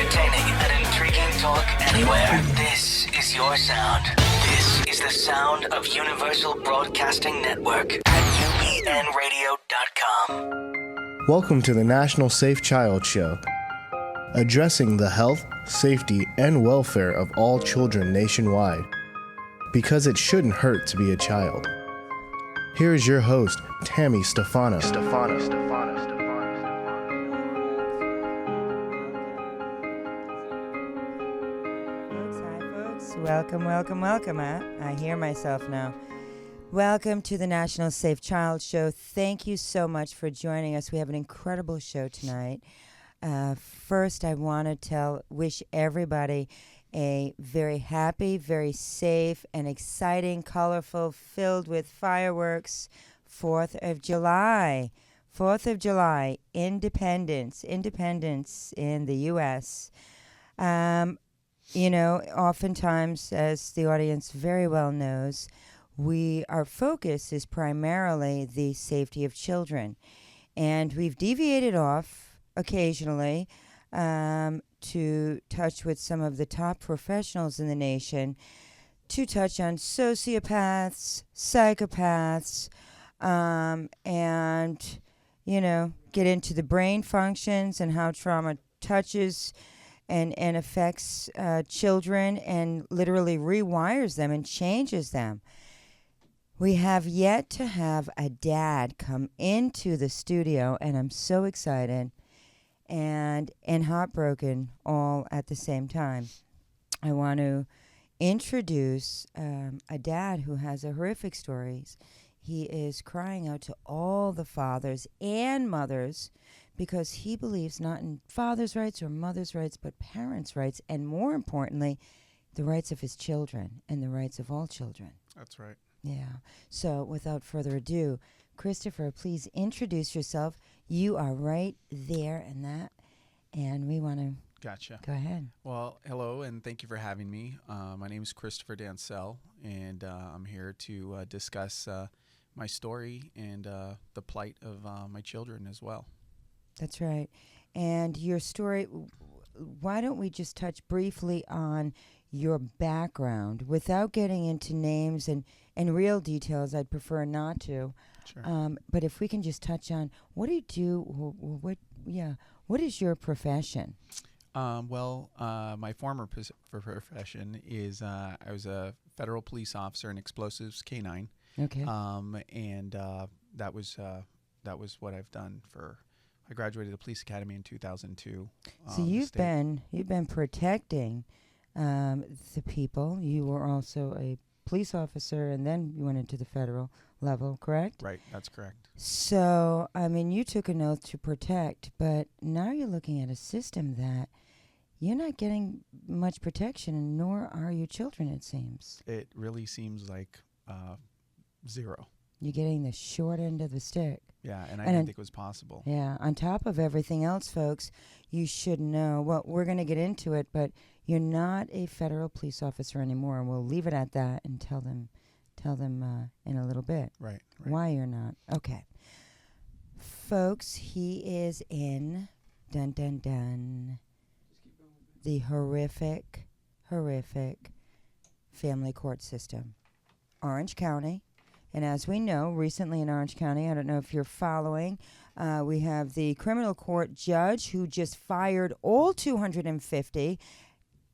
Entertaining and intriguing talk anywhere. This is your sound. This is the sound of Universal Broadcasting Network at UPNradio.com. Welcome to the National Safe Child Show, addressing the health, safety, and welfare of all children nationwide, because it shouldn't hurt to be a child. Here is your host, Tammy Stefano. That's right, folks. Welcome. I hear myself now. Welcome to the National Safe Child Show. Thank you so much for joining us. We have an incredible show tonight. First, I want to wish everybody a very happy, very safe, and exciting, colorful, filled with fireworks 4th of July. 4th of July, independence in the U.S. Oftentimes, as the audience very well knows, our focus is primarily the safety of children. And we've deviated off occasionally to touch with some of the top professionals in the nation, to touch on sociopaths, psychopaths, and, get into the brain functions and how trauma touches and affects children and literally rewires them and changes them. We have yet to have a dad come into the studio, and I'm so excited and heartbroken all at the same time. I want to introduce a dad who has a horrific story. He is crying out to all the fathers and mothers because he believes not in father's rights or mother's rights, but parents' rights, and more importantly, the rights of his children and the rights of all children. That's right. Yeah. So without further ado, Christopher, please introduce yourself. You are right there in that, and we want to Gotcha. Go ahead. Well, hello, and thank you for having me. My name is Christopher Dancel, and I'm here to discuss my story and the plight of my children as well. That's right. And your story, why don't we just touch briefly on your background without getting into names and real details? I'd prefer not to. Sure. But if we can just touch on, what do you do? What is your profession? My former profession is I was a federal police officer in explosives K-9. Okay. And that was what I've done for. I graduated the police academy in 2002. So you've been protecting the people. You were also a police officer, and then you went into the federal level, correct? Right, that's correct. So, you took an oath to protect, but now you're looking at a system that you're not getting much protection, nor are your children, it seems. It really seems like zero. You're getting the short end of the stick. Yeah, and I didn't think it was possible. Yeah, on top of everything else, folks, you should know, well, we're going to get into it, but you're not a federal police officer anymore, and we'll leave it at that and tell them in a little bit. Right. Why you're not. Okay. Folks, he is in, dun, dun, dun, the horrific family court system. Orange County. And as we know, recently in Orange County, I don't know if you're following, we have the criminal court judge who just fired all 250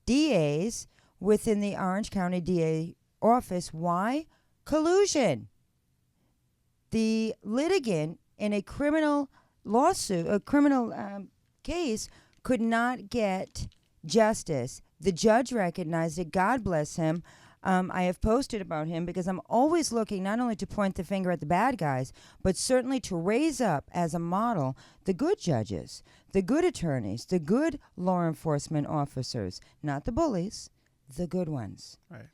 DAs within the Orange County DA office. Why? Collusion. The litigant in a criminal lawsuit, a criminal case, could not get justice. The judge recognized it. God bless him. I have posted about him because I'm always looking not only to point the finger at the bad guys, but certainly to raise up as a model the good judges, the good attorneys, the good law enforcement officers, not the bullies, the good ones. Right.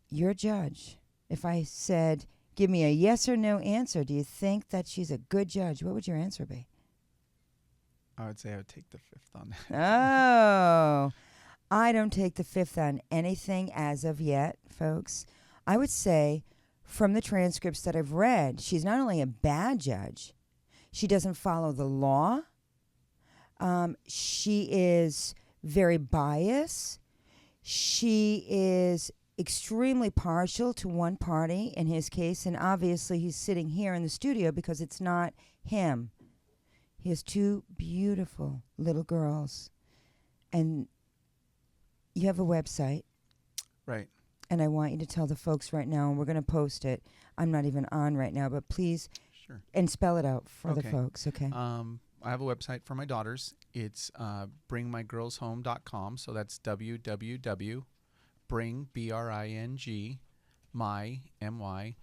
Your judge, if I said, give me a yes or no answer, do you think that she's a good judge? What would your answer be? I would say I would take the fifth on that. Oh, I don't take the fifth on anything as of yet, folks. I would say from the transcripts that I've read, she's not only a bad judge, she doesn't follow the law. She is very biased. She is extremely partial to one party in his case, and obviously he's sitting here in the studio because it's not him. He has two beautiful little girls, and you have a website, Right. and I want you to tell the folks right now, and we're going to post it. I'm not even on right now, but please, Sure. and spell it out for the Okay. folks, okay? I have a website for my daughters. It's bringmygirlshome.com. So that's www.bring, B-R-I-N-G, my, M-Y,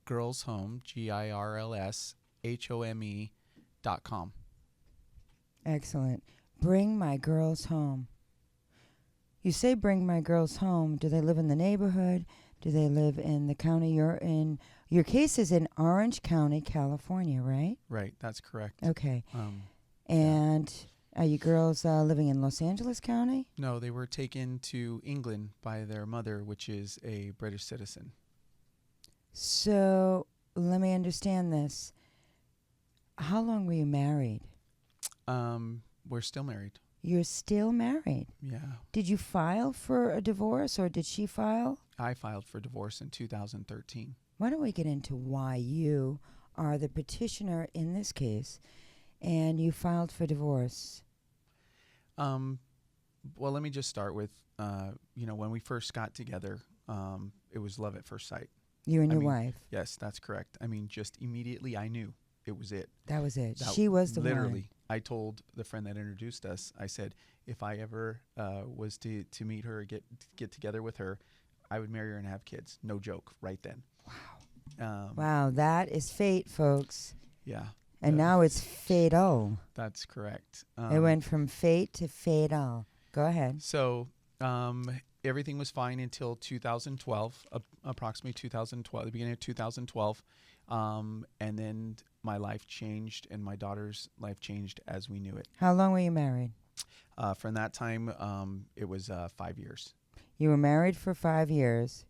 girlshome, girlshome.com. Excellent. Bring my girls home. You say bring my girls home. Do they live in the neighborhood? Do they live in the county you're in? Your case is in Orange County, California, right? Right, that's correct. Okay. And are you girls living in Los Angeles County? No, they were taken to England by their mother, which is a British citizen. So let me understand this. How long were you married? We're still married. You're still married. Yeah. Did you file for a divorce, or did she file? I filed for divorce in 2013. Why don't we get into why you are the petitioner in this case and you filed for divorce? Well, let me just start with, when we first got together, it was love at first sight. You and I your mean, wife. Yes, that's correct. I mean, just immediately I knew it was it. That was it. That She was the literally, one. I told the friend that introduced us, I said, if I ever was to meet her, get together with her, I would marry her and have kids. No joke, right then. Wow. Wow, that is fate, folks. Yeah. And now it's fatal. That's correct. It went from fate to fatal. Go ahead. So everything was fine until 2012, approximately 2012, the beginning of 2012. And then my life changed and my daughter's life changed as we knew it. How long were you married? From that time, it was 5 years. You were married for 5 years.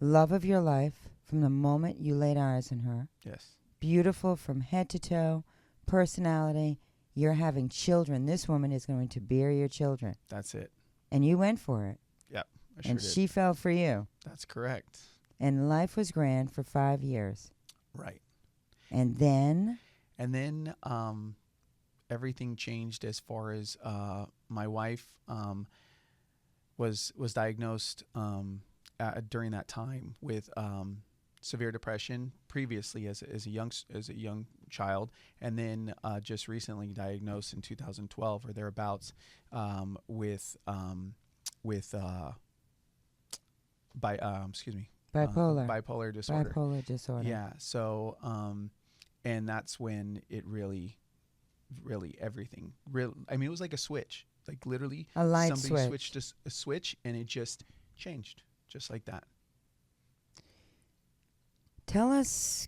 Love of your life from the moment you laid eyes on her. Yes. Beautiful from head to toe. Personality. You're having children. This woman is going to bear your children. That's it. And you went for it. Yep. I sure And did. she fell for you. That's correct. And life was grand for 5 years. Right. And then everything changed as far as my wife was diagnosed during that time with severe depression previously as a young child, and then just recently diagnosed in 2012 or thereabouts with bipolar disorder. Bipolar disorder. Yeah. So and that's when it really everything I mean, it was like a switch, like literally A light somebody switch. switched a switch and it just changed just like that.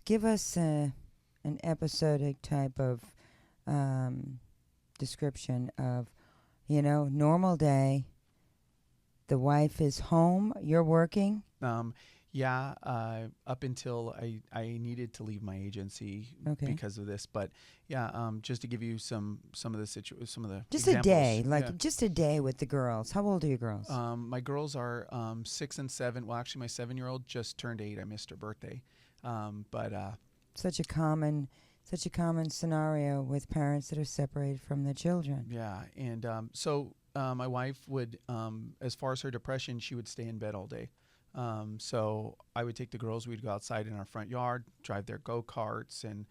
Give us an episodic type of description of, normal day. The wife is home. You're working. Up until I needed to leave my agency because of this, but just to give you some of the some of the just examples. a day, just a day with the girls. How old are your girls? My girls are 6 and 7. Well, actually, my 7-year-old just turned 8. I missed her birthday, but such a common scenario with parents that are separated from their children. Yeah, and so my wife would, as far as her depression, she would stay in bed all day. So I would take the girls, we'd go outside in our front yard, drive their go-karts and,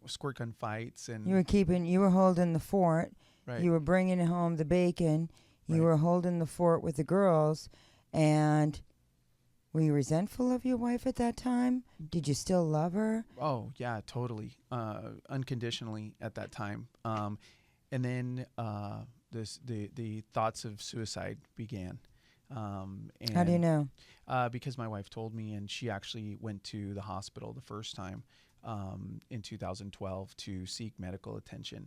squirt gun fights. And you were holding the fort. Right. You were bringing home the bacon. You were holding the fort with the girls. And were you resentful of your wife at that time? Did you still love her? Oh, yeah, totally. Unconditionally at that time. And then the thoughts of suicide began. And how do you know? Because my wife told me, and she actually went to the hospital the first time in 2012 to seek medical attention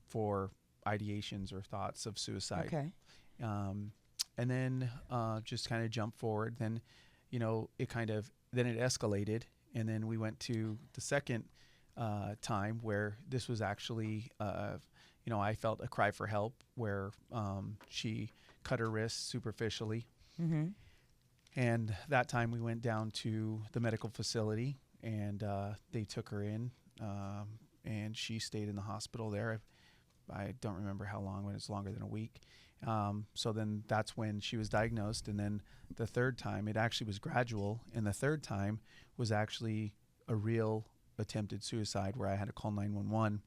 for ideations or thoughts of suicide. Okay. And then just kind of jump forward. Then, it escalated, and then we went to the second time where this was actually, I felt a cry for help where she cut her wrist superficially. Mm-hmm. And that time we went down to the medical facility and they took her in and she stayed in the hospital there. I don't remember how long, but it's longer than a week. So then that's when she was diagnosed. And then the third time, it actually was gradual. And the third time was actually a real attempted suicide where I had to call 911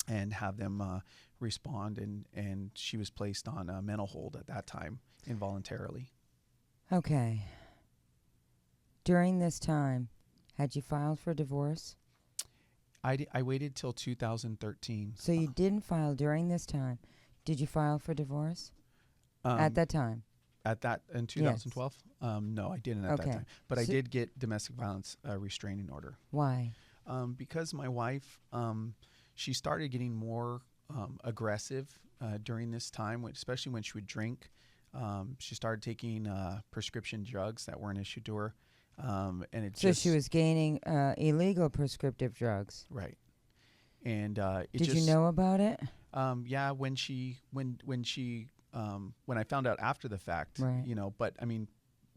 and have them respond. And she was placed on a mental hold at that time involuntarily. Okay. During this time, had you filed for divorce? I waited till 2013. So you didn't file during this time. Did you file for divorce at that time? In 2012? No, I didn't at that time. But I did get domestic violence restraining order. Why? Because my wife, she started getting more aggressive during this time, especially when she would drink. She started taking prescription drugs that weren't issued to her. So she was gaining illegal prescriptive drugs. Right. And did you know about it? Yeah, when I found out after the fact, right. But I mean,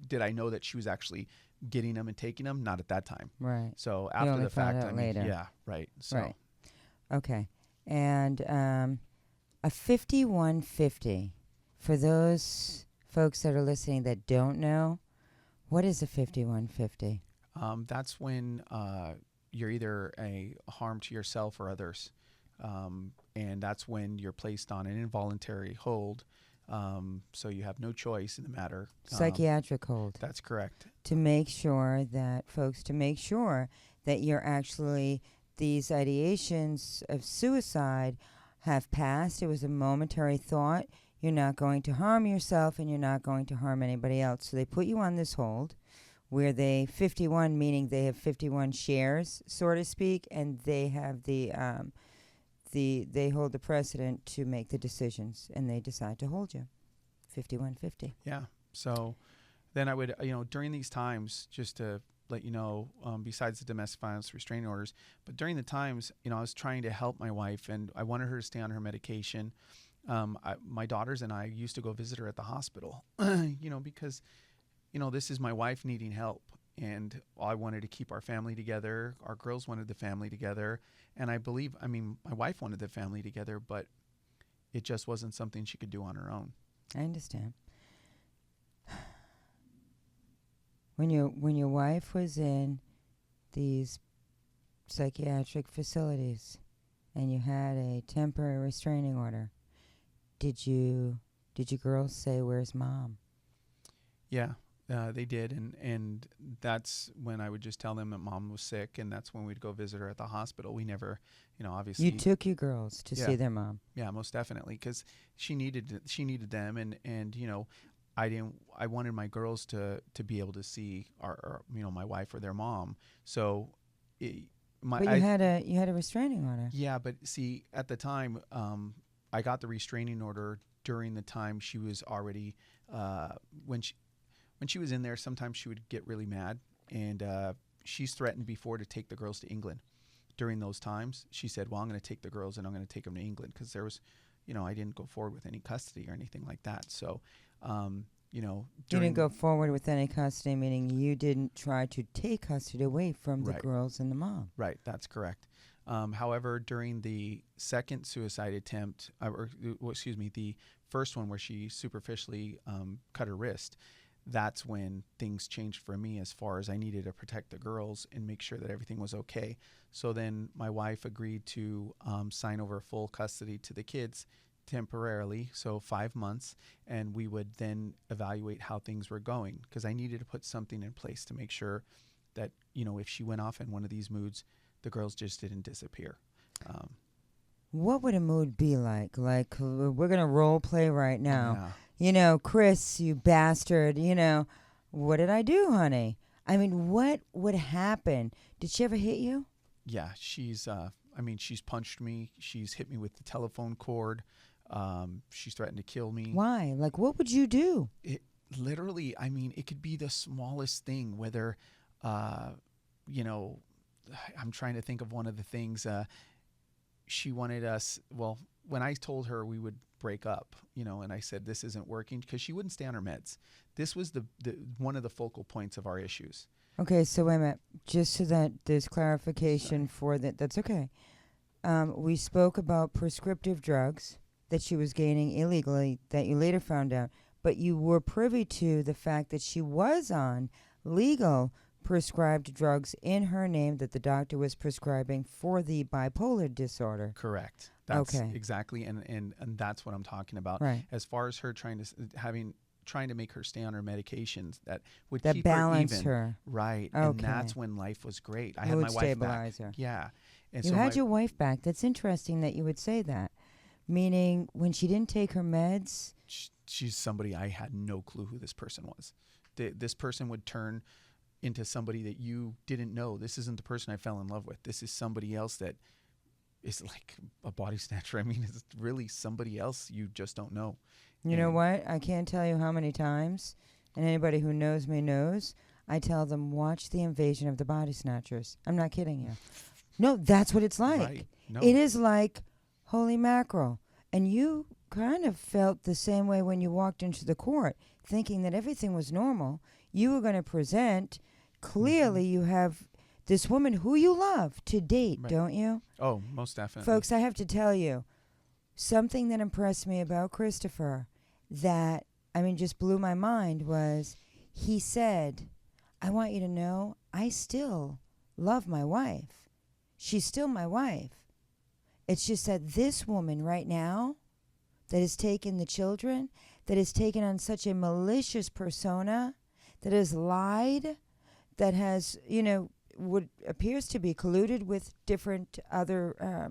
did I know that she was actually getting them and taking them? Not at that time. Right. So after the fact, later. Yeah, right. So. Right. Okay. And a 5150, for those folks that are listening that don't know, what is a 5150? That's when you're either a harm to yourself or others. And that's when you're placed on an involuntary hold. So you have no choice in the matter. Psychiatric hold. That's correct. To make sure that you're actually, these ideations of suicide have passed. It was a momentary thought. You're not going to harm yourself and you're not going to harm anybody else. So they put you on this hold where 51, meaning they have 51 shares, so to speak, and they have they hold the precedent to make the decisions, and they decide to hold you. 5150. Yeah. So then I would, during these times, just to let you know, besides the domestic violence restraining orders, but during the times, I was trying to help my wife, and I wanted her to stay on her medication. My daughters and I used to go visit her at the hospital, because, this is my wife needing help. And I wanted to keep our family together. Our girls wanted the family together. And my wife wanted the family together, but it just wasn't something she could do on her own. I understand. When your wife was in these psychiatric facilities and you had a temporary restraining order, did you girls say, "Where's Mom"? Yeah. They did, and that's when I would just tell them that Mom was sick, and that's when we'd go visit her at the hospital. We never, obviously. You took your girls to see their mom. Yeah, most definitely, because she needed them, and I wanted my girls to be able to see my wife or their mom. So, but you had a restraining order. Yeah, but see, at the time, I got the restraining order during the time she was already when she was in there. Sometimes she would get really mad, and she's threatened before to take the girls to England. During those times, she said, well, I'm going to take the girls and I'm going to take them to England, because there was, I didn't go forward with any custody or anything like that. So, you didn't go forward with any custody, meaning you didn't try to take custody away from the girls and the mom. Right, that's correct. However, during the second suicide attempt, the first one where she superficially cut her wrist, that's when things changed for me, as far as I needed to protect the girls and make sure that everything was okay. So then my wife agreed to sign over full custody to the kids temporarily, so 5 months, and we would then evaluate how things were going, because I needed to put something in place to make sure that, if she went off in one of these moods, the girls just didn't disappear. What would a mood be like? Like, we're going to role play right now. Yeah. Chris, you bastard, what did I do, honey? I mean, what would happen? Did she ever hit you? Yeah, she's punched me. She's hit me with the telephone cord. She's threatened to kill me. Why? Like, what would you do? It literally, it could be the smallest thing, whether, I'm trying to think of one of the things. She wanted us, well, when I told her we would break up, and I said this isn't working because she wouldn't stay on her meds. This was the one of the focal points of our issues. Okay, so wait a minute. Just so that there's clarification for that. That's okay. We spoke about prescriptive drugs that she was gaining illegally that you later found out, but you were privy to the fact that she was on legal prescribed drugs in her name that the doctor was prescribing for the bipolar disorder. Correct. That's okay. Exactly, and that's what I'm talking about. Right. As far as her trying to make her stay on her medications that would that keep balance her even. her. Right. Okay. And that's when life was great. I Mood had my wife stabilizer. back. Yeah. And You so had your wife back. That's interesting that you would say that. Meaning when she didn't take her meds. She's somebody I had no clue who this person was. This person would turn into somebody that you didn't know. This isn't the person I fell in love with. This is somebody else that is like a body snatcher. I mean, it's really somebody else you just don't know. You know what? I can't tell you how many times, and anybody who knows me knows, I tell them, watch The Invasion of the Body Snatchers. I'm not kidding you. No, that's what it's like. Right. No. It is like, holy mackerel. And you kind of felt the same way when you walked into the court, thinking that everything was normal. You were going to present. Clearly, you have this woman who you love to date, Right. don't you? Oh, most definitely. Folks, I have to tell you, something that impressed me about Christopher that, just blew my mind was he said, I want you to know I still love my wife. She's still my wife. It's just that this woman right now that has taken the children, that has taken on such a malicious persona, that has lied, that has, what appears to be colluded with different other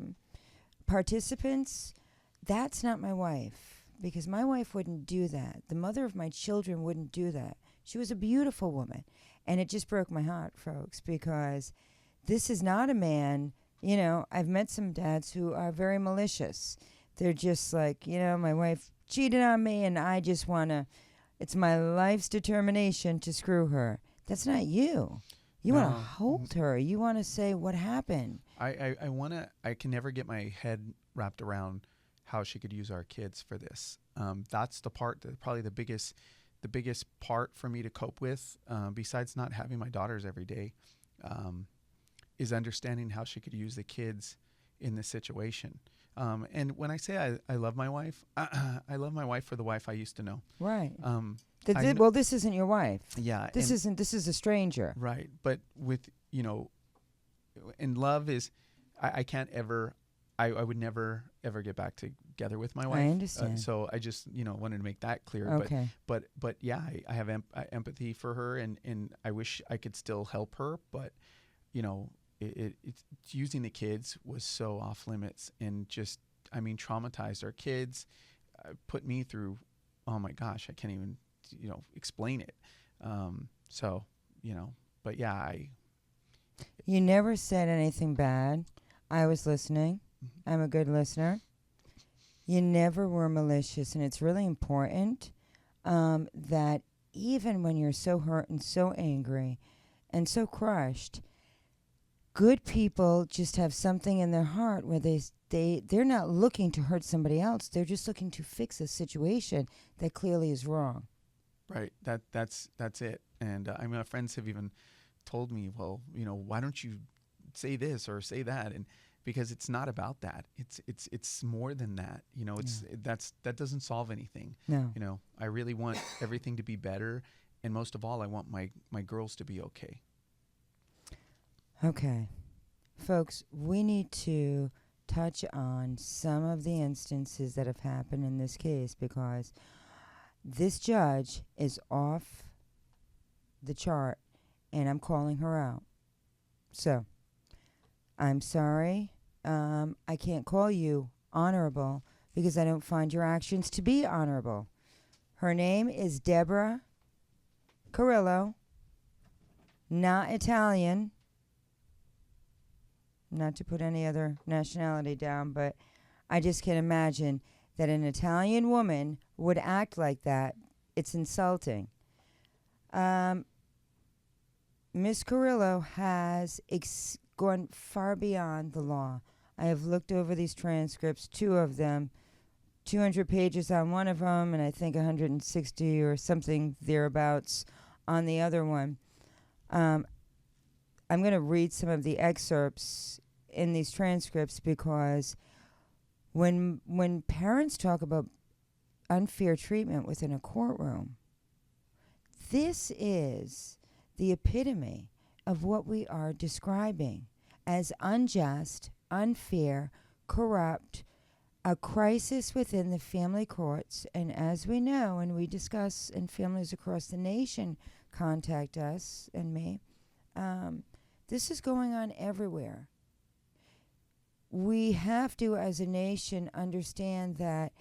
participants, that's not my wife. Because my wife wouldn't do that. The mother of my children wouldn't do that. She was a beautiful woman. And it just broke my heart, folks, because this is not a man. I've met some dads who are very malicious. They're just like, my wife cheated on me and I just want to, it's my life's determination to screw her. That's not you. You want to hold her. You want to say what happened. I can never get my head wrapped around how she could use our kids for this. That's the part that probably the biggest part for me to cope with, besides not having my daughters every day, is understanding how she could use the kids in this situation. And when I say I love my wife, I love my wife for the wife I used to know. Right. Well, this isn't your wife. Yeah. This is a stranger. Right. But with, and love is, I can't ever, I would never ever get back together with my wife. I understand. So I just, wanted to make that clear. Okay. But yeah, I have empathy for her and I wish I could still help her. But, it's using the kids was so off limits and just, traumatized our kids, put me through, oh my gosh, I can't even, explain it. But yeah, You never said anything bad. I was listening. Mm-hmm. I'm a good listener. You never were malicious, and it's really important that even when you're so hurt and so angry and so crushed, good people just have something in their heart where they're not looking to hurt somebody else. They're just looking to fix a situation that clearly is wrong. right. That's it. And my friends have even told me, well, why don't you say this or say that? And because it's not about that. It's more than that. That doesn't solve anything. No. I really want everything to be better, and most of all, I want my girls to be okay. Okay. Folks, we need to touch on some of the instances that have happened in this case because this judge is off the chart and I'm calling her out. So, I'm sorry. I can't call you honorable because I don't find your actions to be honorable. Her name is Deborah Carrillo, not Italian. Not to put any other nationality down, but I just can't imagine that an Italian woman would act like that. It's insulting. Miss Carrillo has gone far beyond the law. I have looked over these transcripts, 2 of them, 200 pages on one of them, and I think 160 or something thereabouts on the other one. I'm going to read some of the excerpts in these transcripts because when parents talk about unfair treatment within a courtroom, this is the epitome of what we are describing as unjust, unfair, corrupt, a crisis within the family courts. And as we know, and we discuss, and families across the nation contact us and me, this is going on everywhere. We have to, as a nation, understand that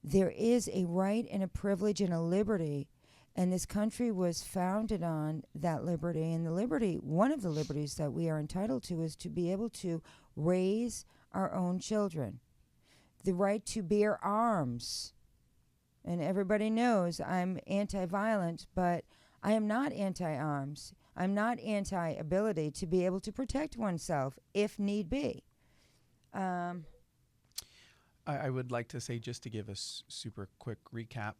there is a right and a privilege and a liberty, and this country was founded on that liberty. And the liberty, one of the liberties that we are entitled to, is to be able to raise our own children. The right to bear arms. And everybody knows I'm anti-violence, but I am not anti-arms. I'm not anti-ability to be able to protect oneself if need be. I would like to say, just to give a super quick recap,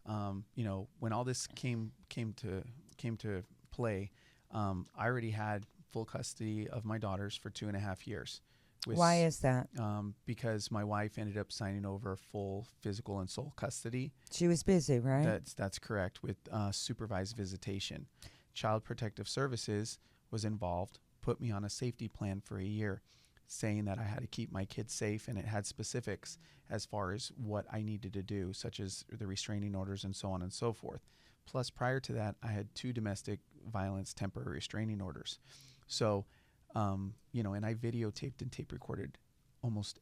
when all this came to play, I already had full custody of my daughters for 2.5 years. Why is that? Because my wife ended up signing over full physical and sole custody. She was busy, right? That's correct, with supervised visitation. Child Protective Services was involved, put me on a safety plan for a year, saying that I had to keep my kids safe, and it had specifics as far as what I needed to do, such as the restraining orders and so on and so forth. Plus, prior to that, I had 2 domestic violence temporary restraining orders. So, and I videotaped and tape recorded almost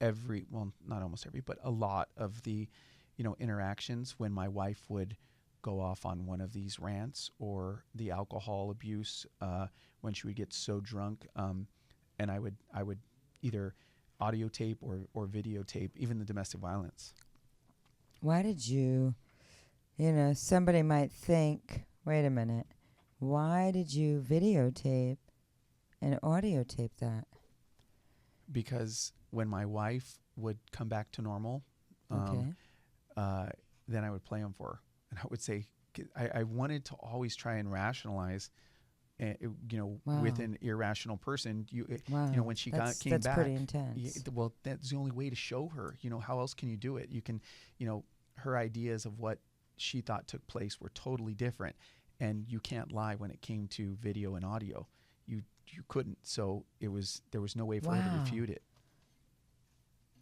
every, well, not almost every, but a lot of the, interactions when my wife would go off on one of these rants, or the alcohol abuse, when she would get so drunk. And I would either audio tape or videotape even the domestic violence. Why did you, somebody might think, wait a minute, why did you videotape and audio tape that? Because when my wife would come back to normal, then I would play them for her. And I would say, I wanted to always try and rationalize, with an irrational person, when she came back, that's pretty intense. Well, that's the only way to show her. How else can you do it? You can, her ideas of what she thought took place were totally different, and you can't lie when it came to video and audio. You couldn't. So there was no way for her to refute it.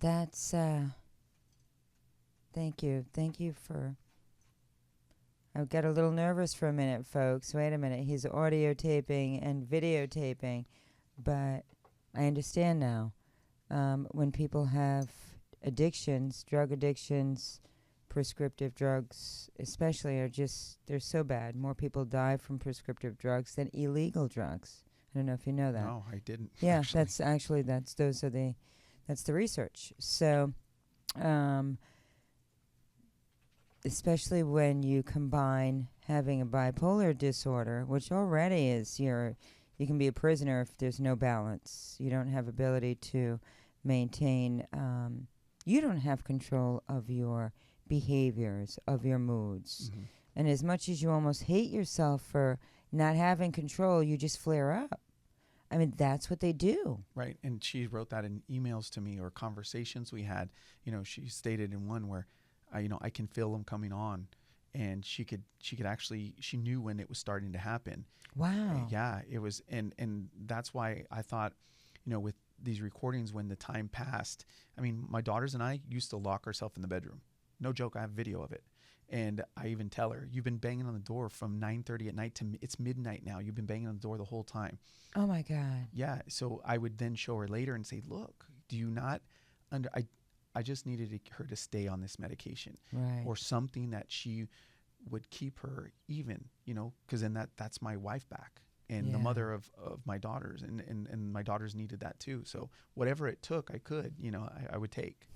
That's thank you for. I got a little nervous for a minute, folks. Wait a minute. He's audio taping and videotaping. But I understand now. When people have addictions, drug addictions, prescriptive drugs especially, they're so bad. More people die from prescriptive drugs than illegal drugs. I don't know if you know that. No, I didn't. Yeah, that's the research. So, especially when you combine having a bipolar disorder, which already is you can be a prisoner if there's no balance. You don't have ability to maintain, you don't have control of your behaviors, of your moods. Mm-hmm. And as much as you almost hate yourself for not having control, you just flare up. I mean, that's what they do. Right. And she wrote that in emails to me or conversations we had. She stated in one where, I can feel them coming on, and she knew when it was starting to happen. Wow. Yeah, it was. And that's why I thought, with these recordings, when the time passed, my daughters and I used to lock ourselves in the bedroom. No joke. I have video of it. And I even tell her, you've been banging on the door from 9:30 at night to it's midnight now. You've been banging on the door the whole time. Oh my God. Yeah. So I would then show her later and say, look, do you not I just needed her to stay on this medication, right, or something that she would keep her even, because then that's my wife back, and the mother of my daughters, and my daughters needed that too. So whatever it took, I could, I would take.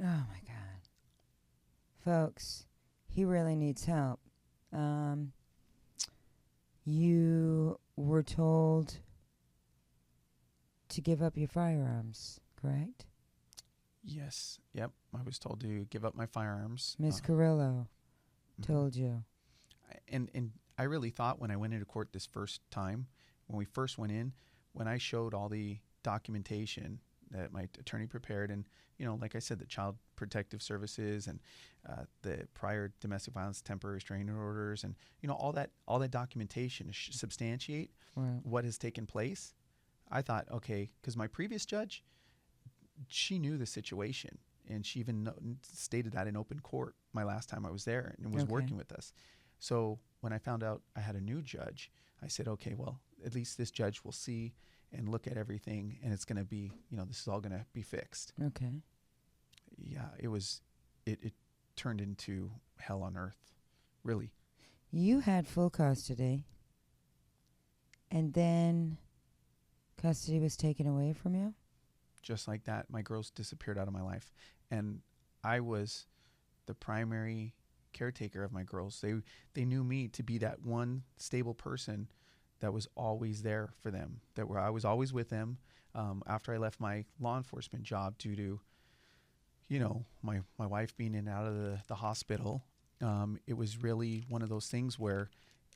Oh my God. Folks, he really needs help. You were told to give up your firearms, correct? Yes. Yep. I was told to give up my firearms. Miss Carrillo Mhm. told you. And I really thought when I went into court this first time, when we first went in, when I showed all the documentation that my attorney prepared, and like I said, the Child Protective Services and the prior domestic violence temporary restraining orders, and all that documentation to substantiate Right. what has taken place. I thought, okay, because my previous judge, she knew the situation, and she even stated that in open court my last time I was there, and was Okay. working with us. So when I found out I had a new judge, I said, okay, well, at least this judge will see and look at everything, and it's going to be, this is all going to be fixed. Okay. Yeah, it turned into hell on earth, really. You had full custody, and then custody was taken away from you? Just like that, my girls disappeared out of my life, and I was the primary caretaker of my girls. They knew me to be that one stable person that was always there for them, I was always with them. After I left my law enforcement job due to my wife being in and out of the hospital, it was really one of those things where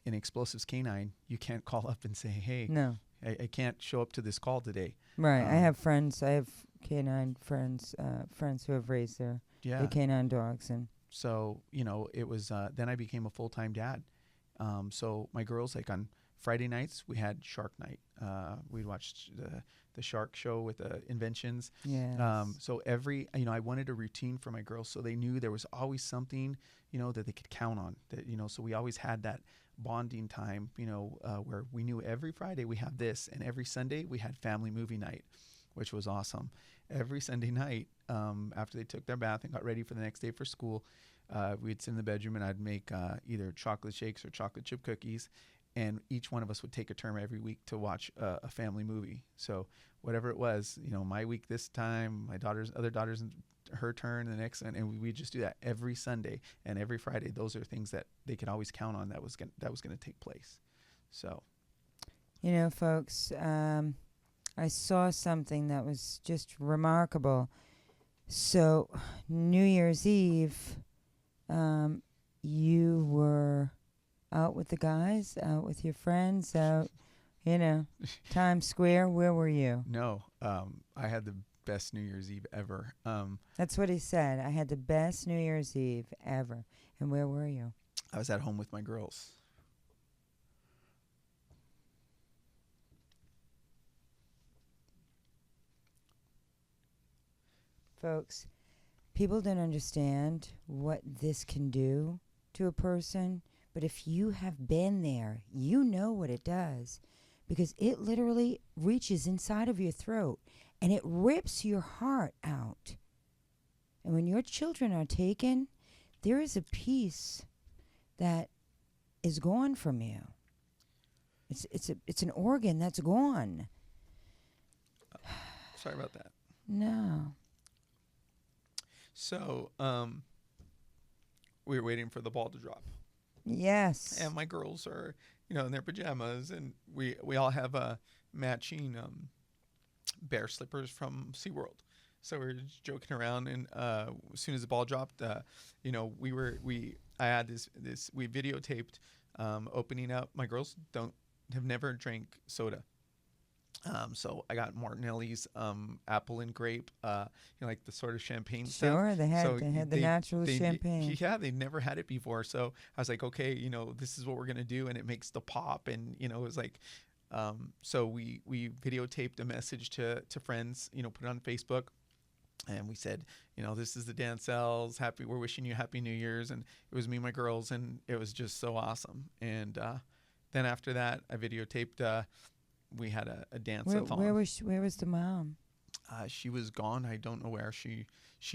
in explosives canine, you can't call up and say, hey, No. I can't show up to this call today. Right. I have friends. I have canine friends, friends who have raised their canine dogs. And so, it was, then I became a full-time dad. So my girls, like on Friday nights, we had Shark Night. We'd watch the shark show with the inventions. yes. So I wanted a routine for my girls, so they knew there was always something, that they could count on. That so we always had that bonding time, where we knew every Friday we have this, and every Sunday we had family movie night, which was awesome. Every Sunday night, after they took their bath and got ready for the next day for school, we'd sit in the bedroom and I'd make either chocolate shakes or chocolate chip cookies. And each one of us would take a turn every week to watch a family movie. So whatever it was, my week this time, my other daughter's her turn, the next one, and we just do that every Sunday and every Friday. Those are things that they could always count on that was going to take place. So, Folks, I saw something that was just remarkable. So, New Year's Eve, you were out with the guys, out with your friends, out, Times Square. Where were you? No, I had the best New Year's Eve ever. That's what he said. I had the best New Year's Eve ever. And where were you? I was at home with my girls. Folks, people don't understand what this can do to a person, but if you have been there, you know what it does, because it literally reaches inside of your throat and it rips your heart out. And when your children are taken, there is a piece that is gone from you. It's an organ that's gone. Sorry about that. No. So, we were waiting for the ball to drop. Yes. And my girls are, in their pajamas, and we all have matching bear slippers from SeaWorld. So we were just joking around, and as soon as the ball dropped, I had this we videotaped opening up. My girls have never drank soda. So I got Martinelli's apple and grape, like the sort of champagne stuff. Sure, they had the natural champagne. Yeah, they never had it before. So I was like, okay, this is what we're gonna do, and it makes the pop, and it was like, so we videotaped a message to friends, put it on Facebook, and we said, this is the Dancels. We're wishing you Happy New Year's, and it was me and my girls, and it was just so awesome. And then after that, I videotaped. We had a dance-a-thon. Where was the mom? She was gone. I don't know where. She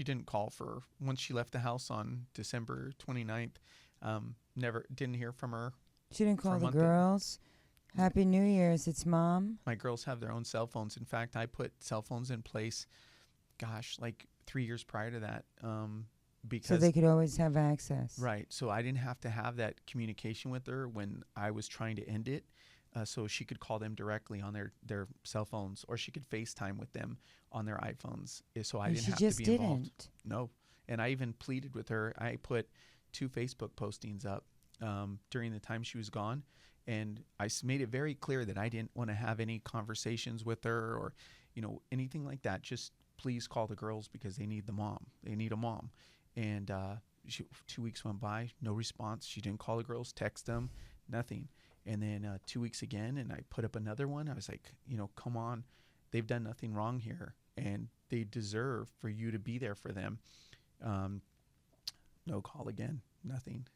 didn't call for once she left the house on December 29th. Didn't hear from her. She didn't call the girls. Happy New Year's. It's mom. My girls have their own cell phones. In fact, I put cell phones in place, like 3 years prior to that, because so they could always have access. Right. So I didn't have to have that communication with her when I was trying to end it. so she could call them directly on their cell phones, or she could FaceTime with them on their iPhones. So I And didn't she have just to be involved. didn't. No. And I even pleaded with her. I put 2 Facebook postings up during the time she was gone. And I made it very clear that I didn't want to have any conversations with her or, anything like that. Just please call the girls because they need the mom. They need a mom. And 2 weeks went by, no response. She didn't call the girls, text them, nothing. And then 2 weeks again, and I put up another one. I was like, come on. They've done nothing wrong here, and they deserve for you to be there for them. No call again, nothing.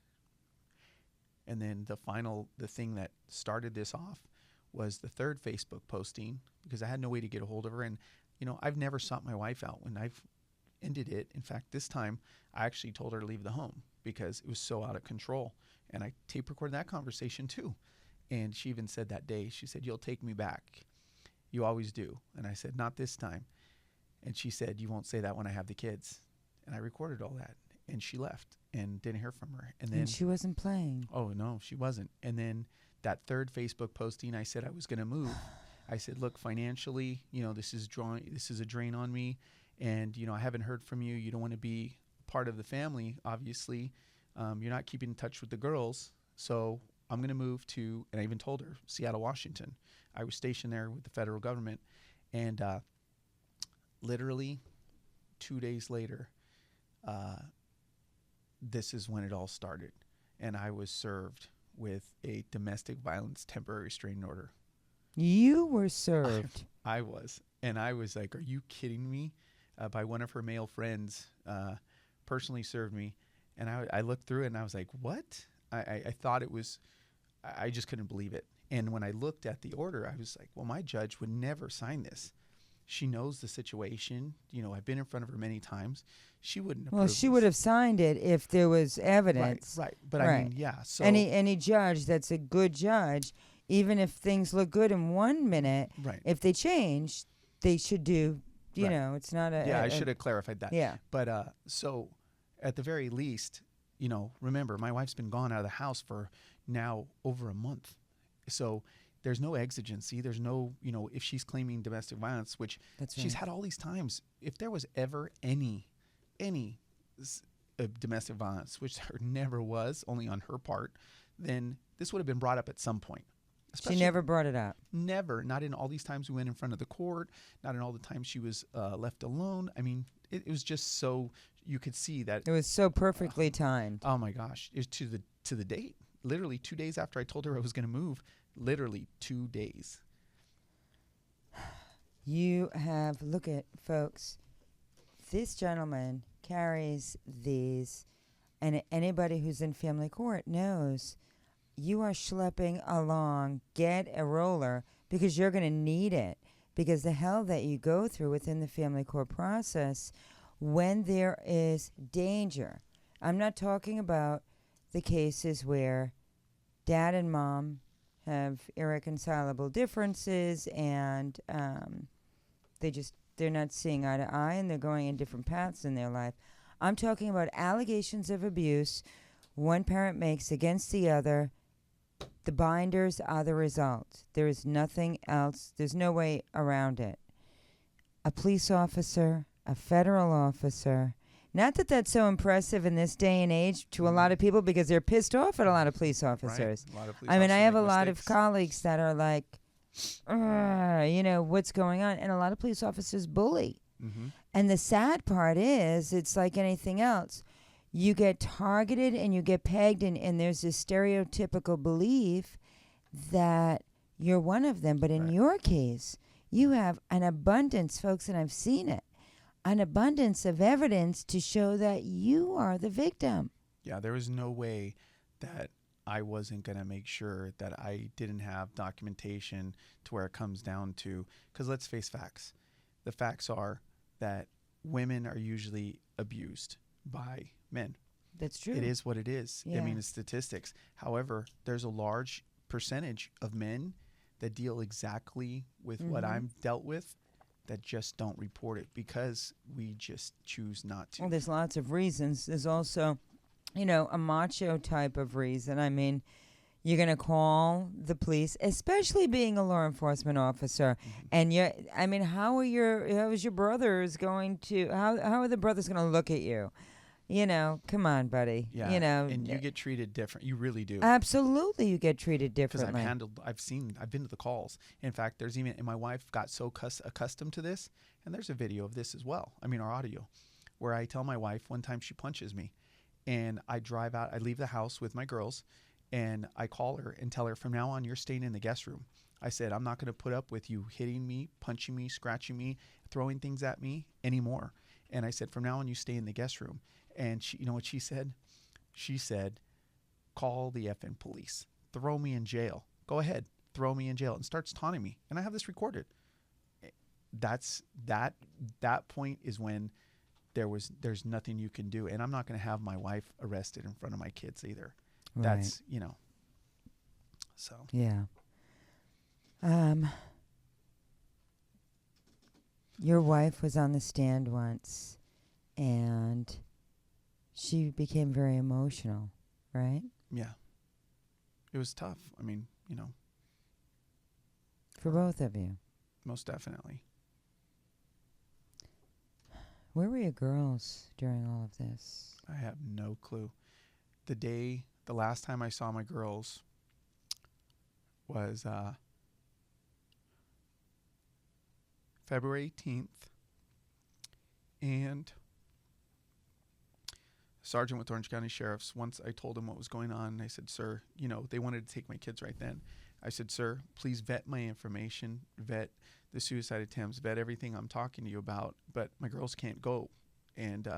And then the thing that started this off was the 3rd Facebook posting, because I had no way to get a hold of her. And, I've never sought my wife out when I've ended it. In fact, this time I actually told her to leave the home because it was so out of control. And I tape recorded that conversation too. And she even said that day, she said, "You'll take me back. You always do." And I said, "Not this time." And she said, "You won't say that when I have the kids." And I recorded all that. And she left and didn't hear from her. And then she wasn't playing. Oh, no, she wasn't. And then that 3rd Facebook posting, I said I was going to move. I said, "Look, financially, this is a drain on me. And, I haven't heard from you. You don't want to be part of the family, obviously. You're not keeping in touch with the girls. So I'm going to move to," and I even told her, Seattle, Washington. I was stationed there with the federal government. And literally 2 days later, this is when it all started. And I was served with a domestic violence temporary restraining order. You were served. I was. And I was like, "Are you kidding me?" By one of her male friends, personally served me. And I looked through it and I was like, what? I thought it was, I just couldn't believe it. And when I looked at the order, I was like, well, my judge would never sign this. She knows the situation. I've been in front of her many times. She wouldn't approve. Well, she would have signed it if there was evidence. Right. But right. I mean, yeah. So any judge that's a good judge, even if things look good in 1 minute, right. if they change, they should do. It's not a. Yeah, I should have clarified that. Yeah. But so, at the very least, remember, my wife's been gone out of the house for now over a month. So there's no exigency. There's no, if she's claiming domestic violence, which she's had all these times. If there was ever any domestic violence, which there never was, only on her part, then this would have been brought up at some point. She never brought it up. Never. Not in all these times we went in front of the court. Not in all the times she was left alone. I mean, it was just so you could see that. It was so perfectly timed. Oh, my gosh. It was to the date. Literally 2 days after I told her I was going to move. Literally 2 days. Look at, folks, this gentleman carries these, and anybody who's in family court knows you are schlepping along. Get a roller because you're going to need it, because the hell that you go through within the family court process when there is danger. I'm not talking about the cases where dad and mom have irreconcilable differences and they're not seeing eye to eye and they're going in different paths in their life. I'm talking about allegations of abuse one parent makes against the other. The binders are the result. There is nothing else. There's no way around it. A police officer, a federal officer. Not that that's so impressive in this day and age to a lot of people because they're pissed off at a lot of police officers. Right. A lot of police I mean, I have a make lot mistakes. of colleagues that are like, what's going on? And a lot of police officers bully. Mm-hmm. And the sad part is, it's like anything else. You get targeted and you get pegged, and there's this stereotypical belief that you're one of them. But in Right. your case, you have an abundance, folks, and I've seen it, an abundance of evidence to show that you are the victim. Yeah, there was no way that I wasn't going to make sure that I didn't have documentation to where it comes down to, because let's face facts. The facts are that women are usually abused by men. That's true. It is what it is. Yeah. I mean, it's statistics. However, there's a large percentage of men that deal exactly with what I'm dealt with that just don't report it because we just choose not to. Well, there's lots of reasons. There's also, a macho type of reason. I mean, You're going to call the police, especially being a law enforcement officer. And how is your brothers going to, how are the brothers going to look at you? Come on, buddy. Yeah, and you get treated different. You really do. Absolutely, you get treated Because differently. I've been to the calls. In fact, and my wife got so accustomed to this, and there's a video of this as well. Our audio, where I tell my wife one time she punches me, and I drive out. I leave the house with my girls, and I call her and tell her, from now on, you're staying in the guest room. I said, I'm not going to put up with you hitting me, punching me, scratching me, throwing things at me anymore. And I said, from now on, you stay in the guest room. And she, you know what she said? She said, call the effing police. Throw me in jail. Go ahead. Throw me in jail. And starts taunting me. And I have this recorded. That point is when there's nothing you can do. And I'm not going to have my wife arrested in front of my kids either. Right. That's, so. Yeah. Your wife was on the stand once, and she became very emotional, right? Yeah. It was tough. For both of you. Most definitely. Where were your girls during all of this? I have no clue. The last time I saw my girls was February 18th, and Sergeant with Orange County Sheriff's, once I told him what was going on, I said, sir, they wanted to take my kids right then. I said, sir, please vet my information, vet the suicide attempts, vet everything I'm talking to you about, but my girls can't go. And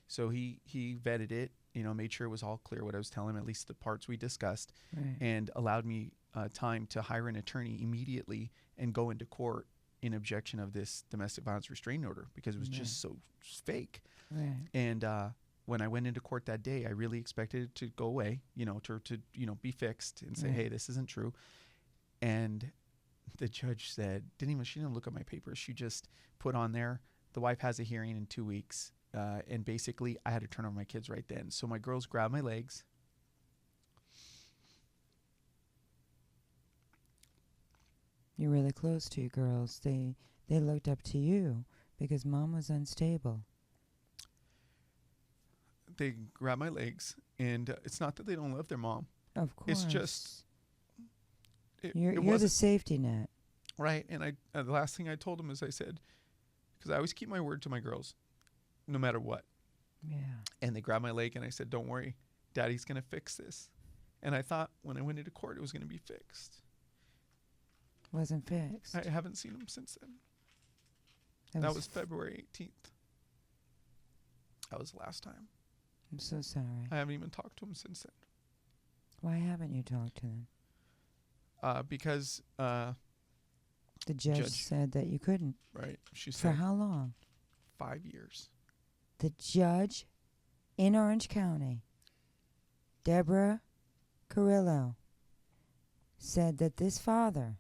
so he vetted it, made sure it was all clear what I was telling him, at least the parts we discussed, Right. and allowed me time to hire an attorney immediately and go into court in objection of this domestic violence restraining order, because it was just so fake. Right. And when I went into court that day, I really expected it to go away, to be fixed and say, Right. hey, this isn't true. And the judge said, she didn't look at my papers. She just put on there, the wife has a hearing in 2 weeks. And basically, I had to turn over my kids right then. So my girls grabbed my legs. You're really close to your girls. They looked up to you because mom was unstable. They grabbed my legs. And it's not that they don't love their mom. Of course. It's just... You're the safety net. Right. And the last thing I told them is I said, because I always keep my word to my girls, no matter what. Yeah. And they grabbed my leg and I said, don't worry, Daddy's going to fix this. And I thought when I went into court, it was going to be fixed. Wasn't fixed. I haven't seen him since then. That was February 18th. That was the last time. I'm so sorry. I haven't even talked to him since then. Why haven't you talked to them? Because the judge said that you couldn't. Right. She For said how long? 5 years. The judge in Orange County, Deborah Carrillo, said that this father,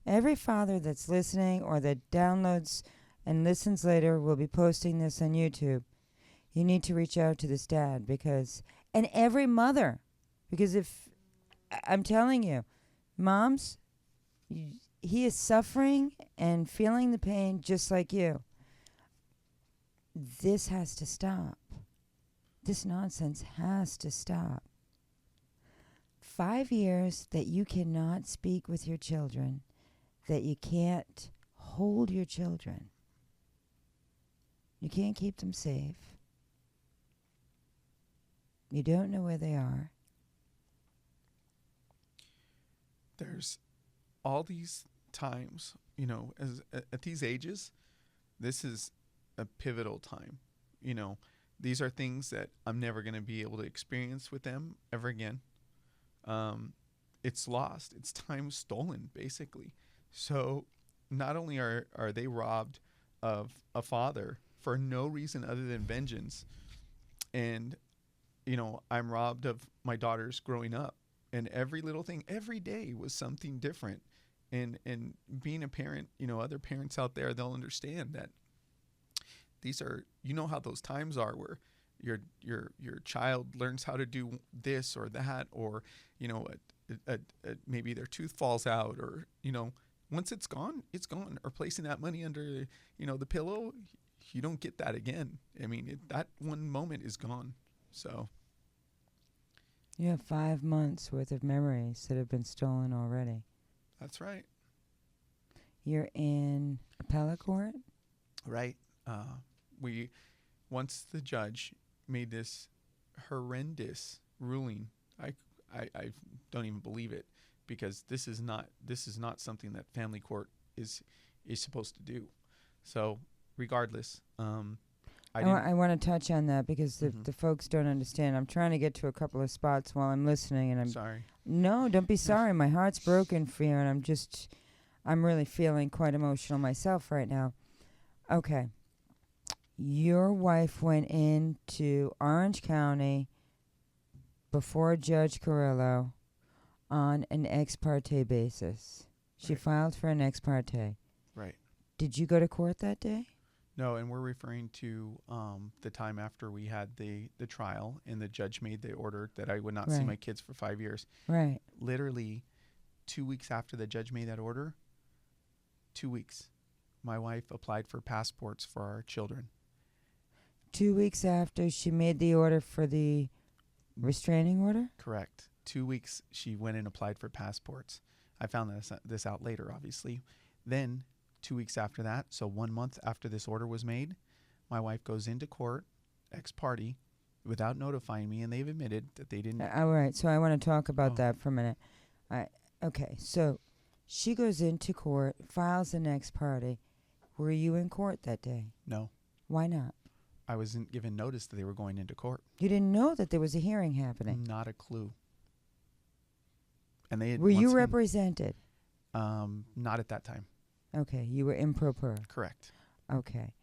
every father that's listening or that downloads and listens later will be posting this on YouTube. You need to reach out to this dad and every mother, because if, I'm telling you, moms, he is suffering and feeling the pain just like you. This has to stop. This nonsense has to stop. 5 years that you cannot speak with your children, that you can't hold your children. You can't keep them safe. You don't know where they are. There's all these times, as at these ages, this is a pivotal time. These are things that I'm never going to be able to experience with them ever again. It's lost. It's time stolen, basically. So not only are they robbed of a father for no reason other than vengeance, and, I'm robbed of my daughters growing up. And every little thing, every day was something different. And being a parent, other parents out there, they'll understand that these are, how those times are where your child learns how to do this or that, or, maybe their tooth falls out, or once it's gone, it's gone. Or placing that money under the pillow, you don't get that again. I mean, that one moment is gone. So You have 5 months worth of memories that have been stolen already. that's right. You're in appellate court? Right. Once the judge made this horrendous ruling, I don't even believe it, because this is not something that family court is supposed to do. So regardless, I want to touch on that because the folks don't understand. I'm trying to get to a couple of spots while I'm listening, and I'm sorry. No, don't be sorry. My heart's broken for you, and I'm really feeling quite emotional myself right now. Okay. Your wife went into Orange County before Judge Carrillo on an ex parte basis. She Right. filed for an ex parte. Right. Did you go to court that day? No, and we're referring to the time after we had the trial, and the judge made the order that I would not see Right. my kids for 5 years. Right. Literally 2 weeks after the judge made that order, 2 weeks, my wife applied for passports for our children. 2 weeks after she made the order for the restraining order? Correct. 2 weeks she went and applied for passports. I found this out later, obviously. Then 2 weeks after that, so 1 month after this order was made, my wife goes into court, ex parte, without notifying me, and they've admitted that they didn't. All right, so I want to talk about Oh. that for a minute. Okay, so she goes into court, files the next party. Were you in court that day? No, Why not? I wasn't given notice that they were going into court. You didn't know that there was a hearing happening. Not a clue. And they had Were you once again- represented? Not at that time. Okay, you were improper. Correct. Okay.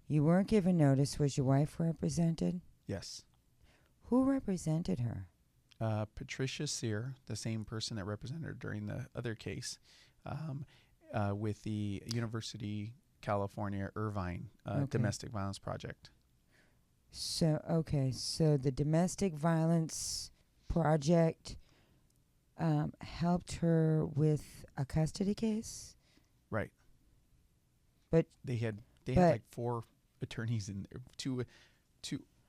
You weren't given notice. Was your wife represented? Yes. Who represented her? Patricia Sear, the same person that represented her during the other case, with the University California Irvine Okay. Domestic Violence Project. So the domestic violence project helped her with a custody case? Right. But they had but- like 4 attorneys in there. Two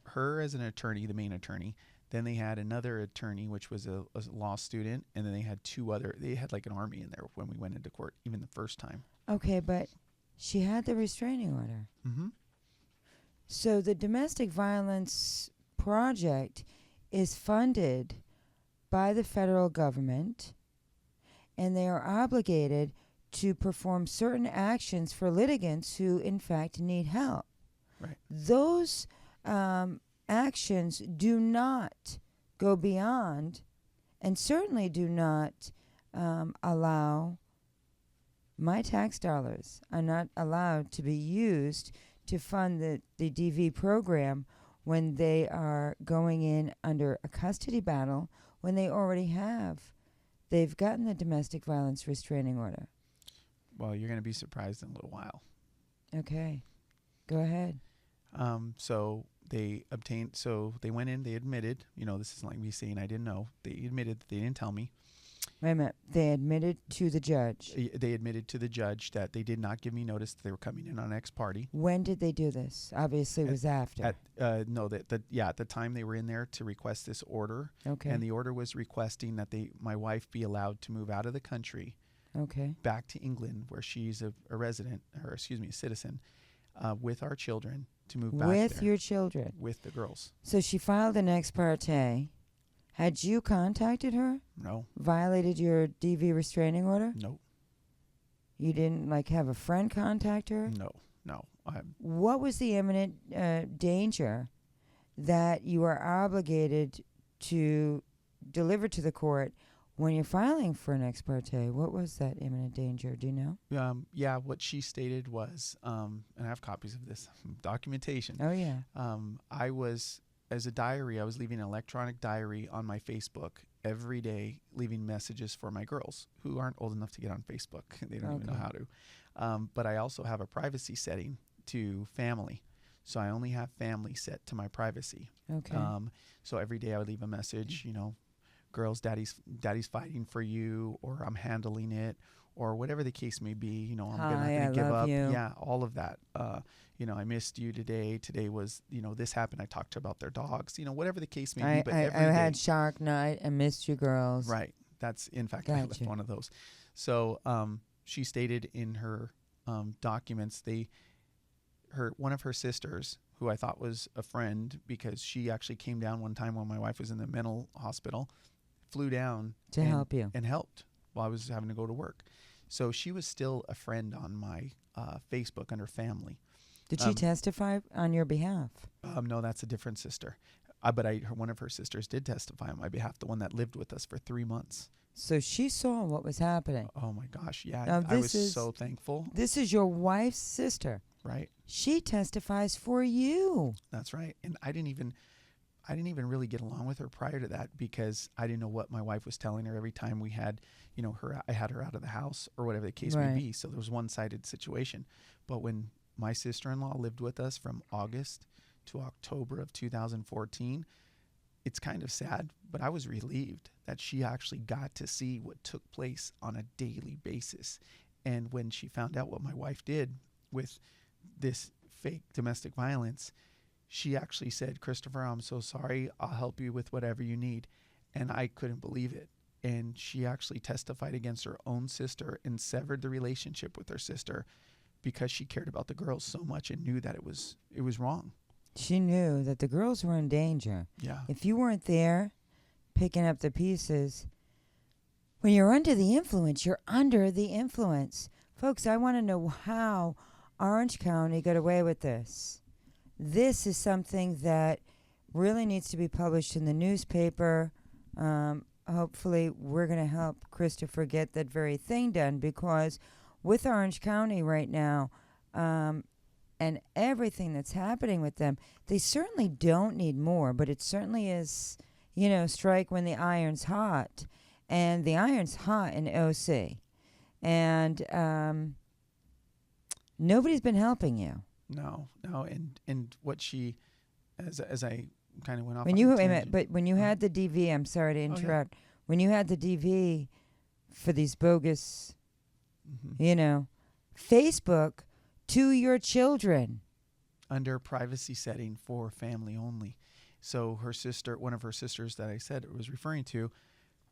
her as an attorney, the main attorney. Then they had another attorney, which was a law student, and then they had 2 other. They had like an army in there when we went into court, even the first time. Okay, but she had the restraining order. Mm-hmm. So the domestic violence project is funded by the federal government, and they are obligated to perform certain actions for litigants who, in fact, need help. Right. Those actions do not go beyond, and certainly do not allow, my tax dollars are not allowed to be used to fund the DV program when they are going in under a custody battle, when they already have. They've gotten the domestic violence restraining order. Well, you're going to be surprised in a little while. Okay. Go ahead. So they went in, they admitted, this isn't like me saying I didn't know. They admitted that they didn't tell me. Wait a minute. They admitted to the judge. They admitted to the judge that they did not give me notice that they were coming in on ex parte. When did they do this? Obviously, it was after. At the time they were in there to request this order. Okay. And the order was requesting that my wife be allowed to move out of the country, Okay. back to England, where she's a citizen, with our children, to move back With there your children. with the girls. So she filed an ex parte. Had you contacted her? No, Violated your DV restraining order? no, You didn't have a friend contact her? no. What was the imminent danger that you are obligated to deliver to the court when you're filing for an ex parte? What was that imminent danger? Do you know? Yeah, what she stated was, and I have copies of this documentation. Oh, yeah. I was, as a diary, I was leaving an electronic diary on my Facebook every day, leaving messages for my girls who aren't old enough to get on Facebook. They don't even know Okay. how to. But I also have a privacy setting to family. So I only have family set to my privacy. Okay. So every day I would leave a message, girls, daddy's fighting for you, or I'm handling it, or whatever the case may be. You know, I'm not going to give up. You. Yeah, all of that. You know, I missed you today. Today was, you know, this happened. I talked to her about their dogs. You know, whatever the case may be. But I every day, had Shark Night and missed you girls. right. That's in fact I left one of those. So she stated in her documents one of her sisters, who I thought was a friend because she actually came down one time when my wife was in the mental hospital, flew down to help you and helped while I was having to go to work. So she was still a friend on my Facebook under family. Did she testify on your behalf? No, that's a different sister. But one of her sisters did testify on my behalf, the one that lived with us for 3 months. So she saw what was happening. Oh my gosh, yeah. Now, I was so thankful. This is your wife's sister. Right. She testifies for you. That's right. And I didn't even really get along with her prior to that because I didn't know what my wife was telling her every time we had, you know, I had her out of the house or whatever the case may be. So there was one-sided situation. But when my sister-in-law lived with us from August to October of 2014, it's kind of sad, but I was relieved that she actually got to see what took place on a daily basis. And when she found out what my wife did with this fake domestic violence, she actually said, "Christopher, I'm so sorry. I'll help you with whatever you need." And I couldn't believe it. And she actually testified against her own sister and severed the relationship with her sister because she cared about the girls so much and knew that it was wrong. She knew that the girls were in danger. Yeah. If you weren't there picking up the pieces, when you're under the influence, you're under the influence. Folks, I want to know how Orange County got away with this. This is something that really needs to be published in the newspaper. Hopefully, we're going to help Christopher get that very thing done, because with Orange County right now, and everything that's happening with them, they certainly don't need more, but it certainly is, you know, strike when the iron's hot. And the iron's hot in OC. And nobody's been helping you. No. And what she, as I kind of went off When on you a tangent. but when you had the DV, I'm sorry to interrupt. When you had the DV for these bogus, you know, Facebook to your children. Under privacy setting for family only. So her sister, one of her sisters that I said was referring to,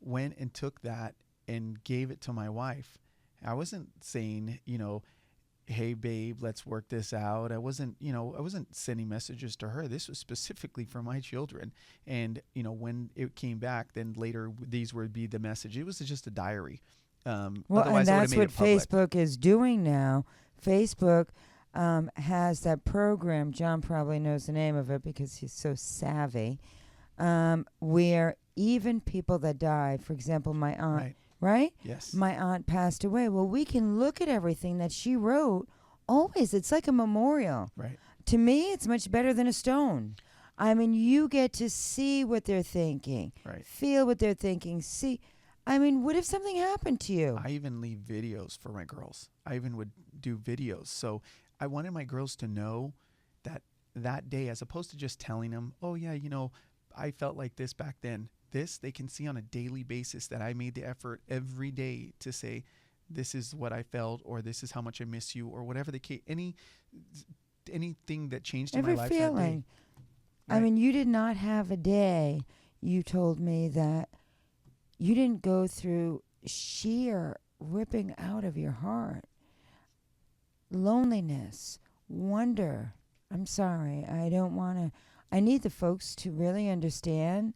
went and took that and gave it to my wife. I wasn't saying, you know, "Hey babe, let's work this out." I wasn't sending messages to her. This was specifically for my children. And, you know, when it came back, then later these would be the message. It was just a diary. Well, and that's what Facebook is doing now. Facebook has that program. John probably knows the name of it because he's so savvy. Where even people that died, for example, my aunt, right? Yes. My aunt passed away. Well, we can look at everything that she wrote. Always, it's like a memorial. Right. To me, it's much better than a stone. I mean, you get to see what they're thinking, feel what they're thinking, see. I mean, what if something happened to you? I even leave videos for my girls. I even would do videos. So I wanted my girls to know that day, as opposed to just telling them, "Oh yeah, you know, I felt like this back then." This, they can see on a daily basis that I made the effort every day to say, "This is what I felt," or "This is how much I miss you," or whatever the case. Anything that changed in my life feeling. that day. I mean, you did not have a day. You told me that you didn't go through sheer ripping out of your heart, loneliness, wonder. I'm sorry. I don't want to. I need the folks to really understand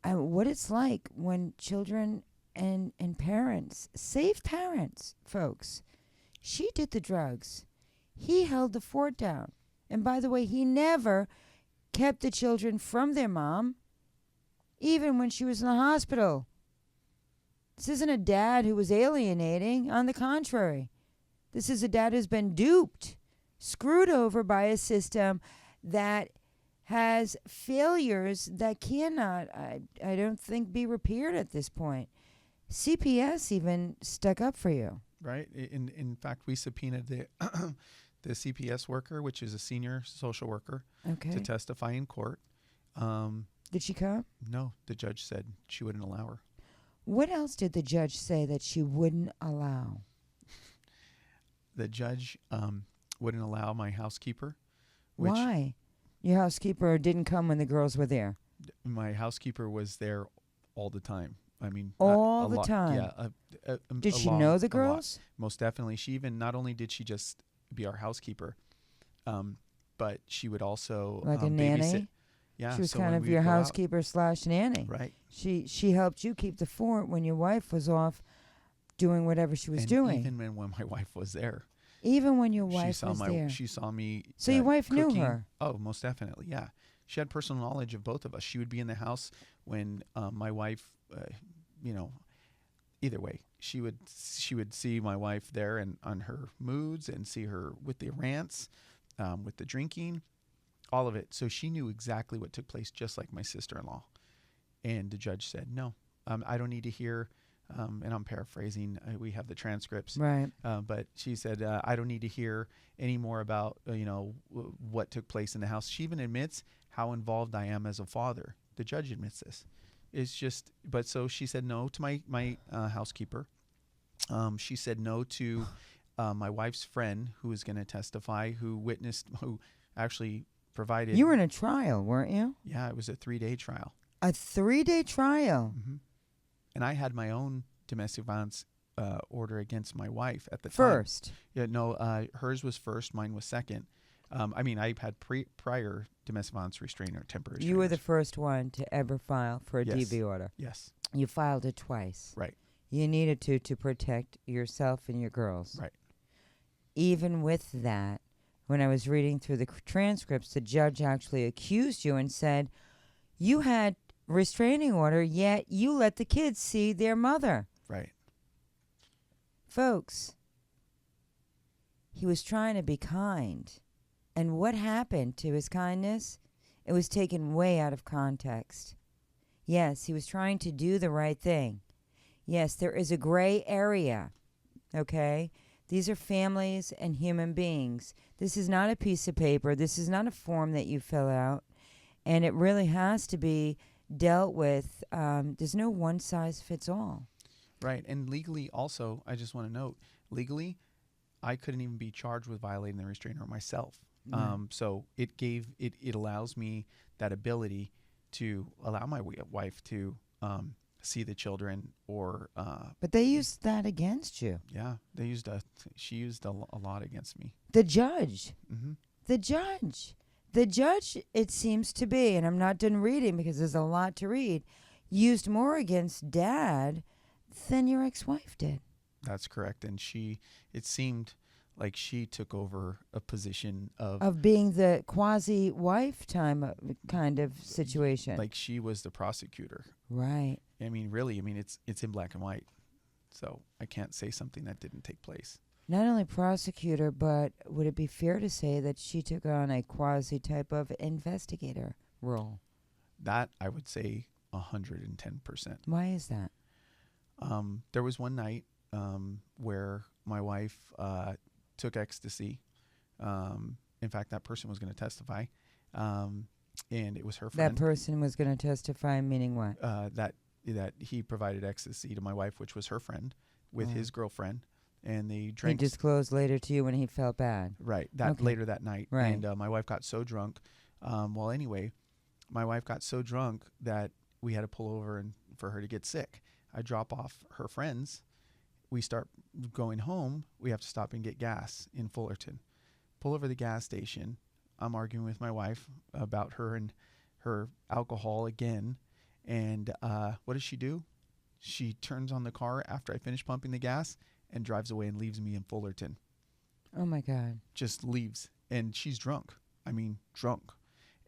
what it's like when children and parents, safe parents, folks. She did the drugs. He held the fort down. And by the way, he never kept the children from their mom, even when she was in the hospital. This isn't a dad who was alienating. On the contrary, this is a dad who's been duped, screwed over by a system that has failures that cannot, I don't think, be repaired at this point. CPS even stuck up for you. Right. In fact, we subpoenaed the CPS worker, which is a senior social worker, to testify in court. Did she come? No, the judge said she wouldn't allow her. What else did the judge say that she wouldn't allow? The judge wouldn't allow my housekeeper. Why? Your housekeeper didn't come when the girls were there. My housekeeper was there all the time. I mean, All the time? Yeah. Did she know the a lot. girls? Most definitely. She even, not only did she just be our housekeeper, but she would also Like a babysit. nanny? Yeah. She was so kind when of we'd your go out- housekeeper slash nanny. Right. She helped you keep the fort when your wife was off doing whatever she was And doing. even when my wife was there. Even when your she wife saw was there. She saw me. So your wife knew cooking. her? Oh, most definitely. Yeah. She had personal knowledge of both of us. She would be in the house when my wife, either way, she would see my wife there and on her moods and see her with the rants, with the drinking, all of it. So she knew exactly what took place, just like my sister-in-law. And the judge said, no, I don't need to hear. And I'm paraphrasing. We have the transcripts. Right. But she said, I don't need to hear any more about, what took place in the house. She even admits how involved I am as a father. The judge admits this. It's just, but so she said no to my housekeeper. She said no to my wife's friend who was going to testify, who actually provided. You were in a trial, weren't you? Yeah, it was a 3-day trial. A 3-day trial? Mm-hmm. And I had my own domestic violence order against my wife at the time. First? Yeah, no, hers was first, mine was second. I had prior domestic violence restrainer, temporary You were the restrainers. first one to ever file for a Yes. DV order. Yes, You filed it twice. right, You needed to protect yourself and your girls. right. Even with that, when I was reading through the transcripts, the judge actually accused you and said, you had restraining order, yet you let the kids see their mother. Right. Folks, he was trying to be kind. And what happened to his kindness? It was taken way out of context. Yes, he was trying to do the right thing. Yes, there is a gray area, okay? These are families and human beings. This is not a piece of paper. This is not a form that you fill out. And it really has to be dealt with. There's no one size fits all. Right. And legally also, I just want to note, legally, I couldn't even be charged with violating the restrainer myself. So it allows me that ability to allow my wife to see the children or. But they used that against you. Yeah, she used a lot against me. The judge. Mm-hmm. The judge, it seems to be, and I'm not done reading because there's a lot to read, used more against Dad than your ex-wife did. That's correct. And it seemed like she took over a position of being the quasi-wife kind of situation. Like she was the prosecutor. Right. I mean, really, it's in black and white. So I can't say something that didn't take place. Not only prosecutor, but would it be fair to say that she took on a quasi type of investigator role? That I would say 110%. Why is that? There was one night where my wife took ecstasy. In fact, that person was going to testify, and it was her friend. That person was going to testify, meaning what? That he provided ecstasy to my wife, which was her friend, with his girlfriend, and they drank. He disclosed later to you when he felt bad. Right. Later that night. Right. And my wife got so drunk. Anyway, my wife got so drunk that we had to pull over and for her to get sick. I drop off her friends. We start going home. We have to stop and get gas in Fullerton. Pull over the gas station. I'm arguing with my wife about her and her alcohol again. And what does she do? She turns on the car after I finish pumping the gas and drives away and leaves me in Fullerton. Oh, my God. Just leaves. And she's drunk. Drunk.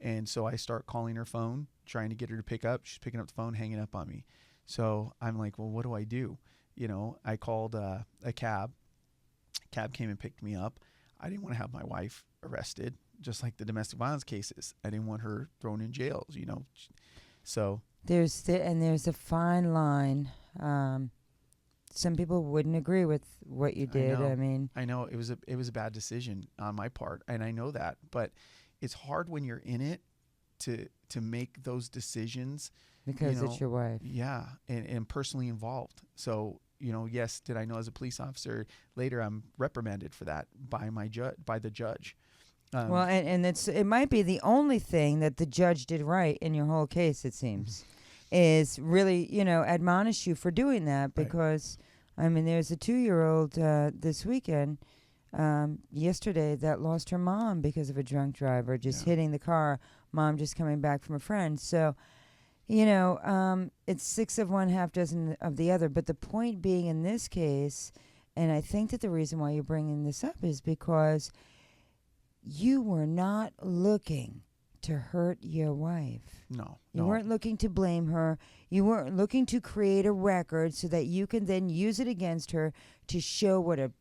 And so I start calling her phone, trying to get her to pick up. She's picking up the phone, hanging up on me. So I'm like, well, what do I do? I called a cab. Cab came and picked me up. I didn't want to have my wife arrested, just like the domestic violence cases. I didn't want her thrown in jails, So there's a fine line. Some people wouldn't agree with what you did. I know it was a bad decision on my part, and I know that. But it's hard when you're in it to make those decisions Because it's your wife. Yeah, and personally involved. So, yes, did I know as a police officer? Later, I'm reprimanded for that by the judge. Well, and it might be the only thing that the judge did right in your whole case, it seems, is really, admonish you for doing that because, I mean, there's a 2-year-old this weekend, yesterday, that lost her mom because of a drunk driver just hitting the car, mom just coming back from a friend. So, it's 6 of one, half dozen of the other. But the point being in this case, and I think that the reason why you're bringing this up is because you were not looking to hurt your wife. No. You weren't looking to blame her. You weren't looking to create a record so that you can then use it against her to show what a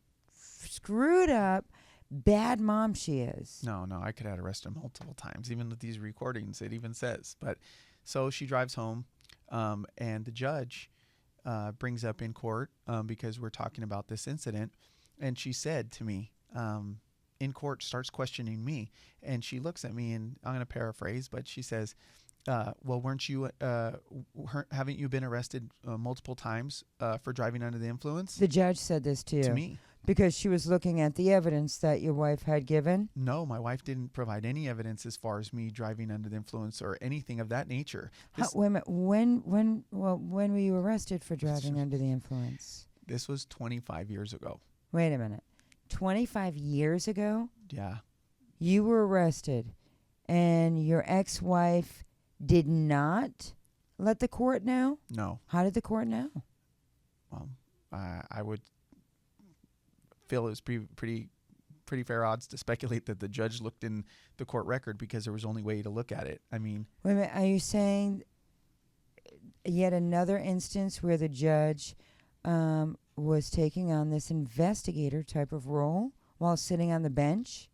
screwed up, bad mom she is. No, I could have arrested her multiple times. Even with these recordings, it even says. But so she drives home, and the judge brings up in court because we're talking about this incident, and she said to me, in court, starts questioning me, and she looks at me, and I'm going to paraphrase, but she says, well, haven't you been arrested multiple times for driving under the influence? The judge said this to you. To me. Because she was looking at the evidence that your wife had given? No, my wife didn't provide any evidence as far as me driving under the influence or anything of that nature. Wait a minute. When were you arrested for driving under the influence? This was 25 years ago. Wait a minute. 25 years ago? Yeah. You were arrested, and your ex-wife did not let the court know? No. How did the court know? Well, I would feel it was pretty fair odds to speculate that the judge looked in the court record because there was only way to look at it. I mean, wait a minute. Are you saying yet another instance where the judge was taking on this investigator type of role while sitting on the bench?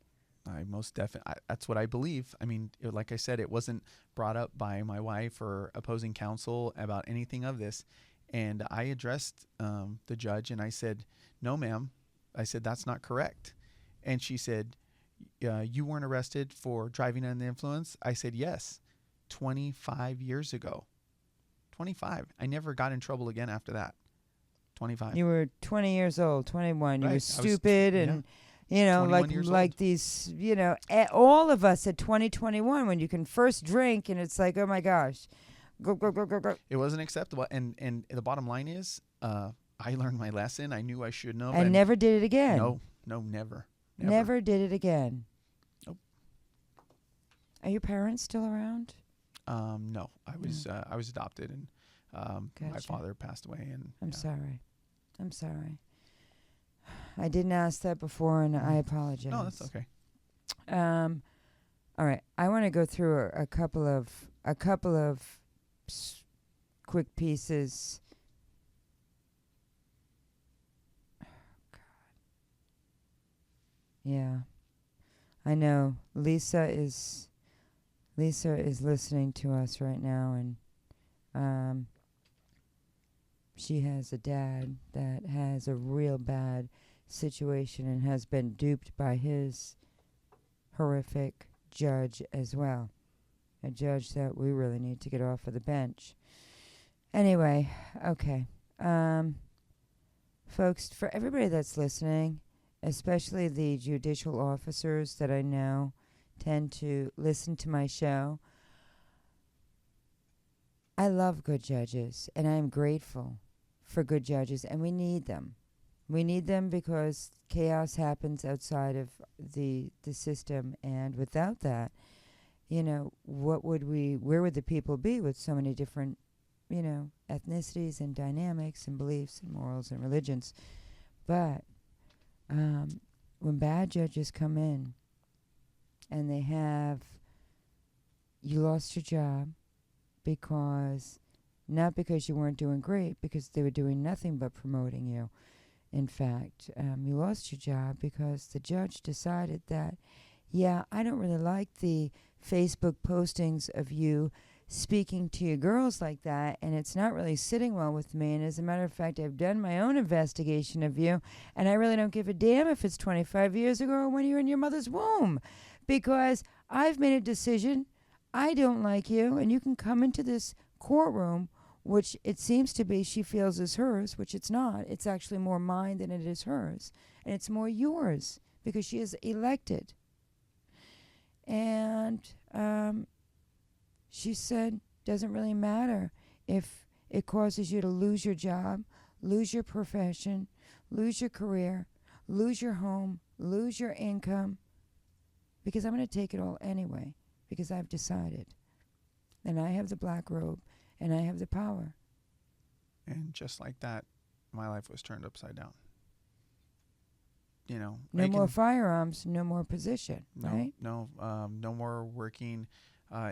I most definitely, that's what I believe. I mean, like I said, it wasn't brought up by my wife or opposing counsel about anything of this. And I addressed the judge and I said, no, ma'am. I said, that's not correct. And she said, you weren't arrested for driving under the influence? I said, yes, 25 years ago. 25. I never got in trouble again after that. 25. You were 20 years old, 21. You Right. were stupid and, like old. these, all of us at 2021 when you can first drink and it's like, oh my gosh, go. It wasn't acceptable. And the bottom line is, I learned my lesson. I knew I shouldn't have. And never did it again. No, never. Never did it again. Nope. Are your parents still around? No, I was adopted and my Gotcha. father passed away. And I'm sorry. I didn't ask that before, and I apologize. No, that's okay. All right. I want to go through a couple of quick pieces. Oh, God. Yeah. I know. Lisa is listening to us right now, and she has a dad that has a real bad situation and has been duped by his horrific judge as well. A judge that we really need to get off of the bench. Anyway, okay. Folks, for everybody that's listening, especially the judicial officers that I know tend to listen to my show, I love good judges, and I am grateful for good judges, and we need them. We need them because chaos happens outside of the system, and without that, where would the people be with so many different, ethnicities and dynamics and beliefs and morals and religions? But when bad judges come in and they have, you lost your job not because you weren't doing great, because they were doing nothing but promoting you. In fact, you lost your job because the judge decided that, I don't really like the Facebook postings of you speaking to your girls like that, and it's not really sitting well with me. And as a matter of fact, I've done my own investigation of you, and I really don't give a damn if it's 25 years ago or when you were in your mother's womb, because I've made a decision. I don't like you, and you can come into this courtroom, which it seems to be she feels is hers, which it's not. It's actually more mine than it is hers. And it's more yours because she is elected. And she said, doesn't really matter if it causes you to lose your job, lose your profession, lose your career, lose your home, lose your income, because I'm going to take it all anyway, because I've decided. And I have the black robe, and I have the power. And just like that, my life was turned upside down. You know, No more firearms, no more position, right? No more working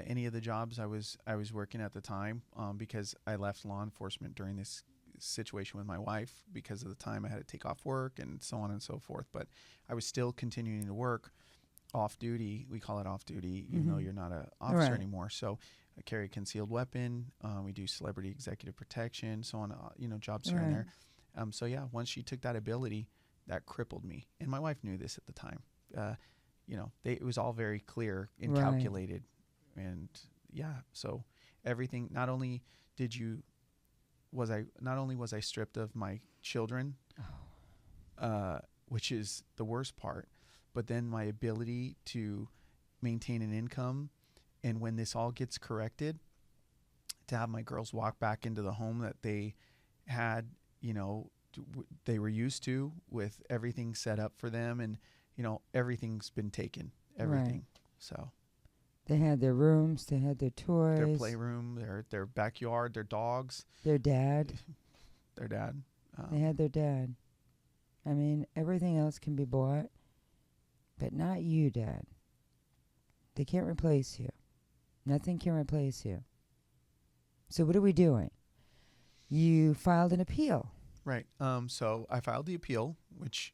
any of the jobs I was working at the time, because I left law enforcement during this situation with my wife because of the time I had to take off work and so on and so forth. But I was still continuing to work off duty. We call it off duty, even though you're not an officer anymore. So I carry a concealed weapon. We do celebrity executive protection, so on. Jobs here and there. So yeah, once she took that ability, that crippled me, and my wife knew this at the time. It was all very clear and calculated, and yeah. So everything. Not only was I stripped of my children, which is the worst part, but then my ability to maintain an income, and when this all gets corrected, to have my girls walk back into the home that they had, they were used to, with everything set up for them, and everything's been taken, everything. So they had their rooms, they had their toys, their playroom, their backyard, their dogs, their dad. They had their dad. I mean, everything else can be bought, but not you, Dad. They can't replace you. Nothing can replace you. So what are we doing? You filed an appeal. Right. So I filed the appeal, which,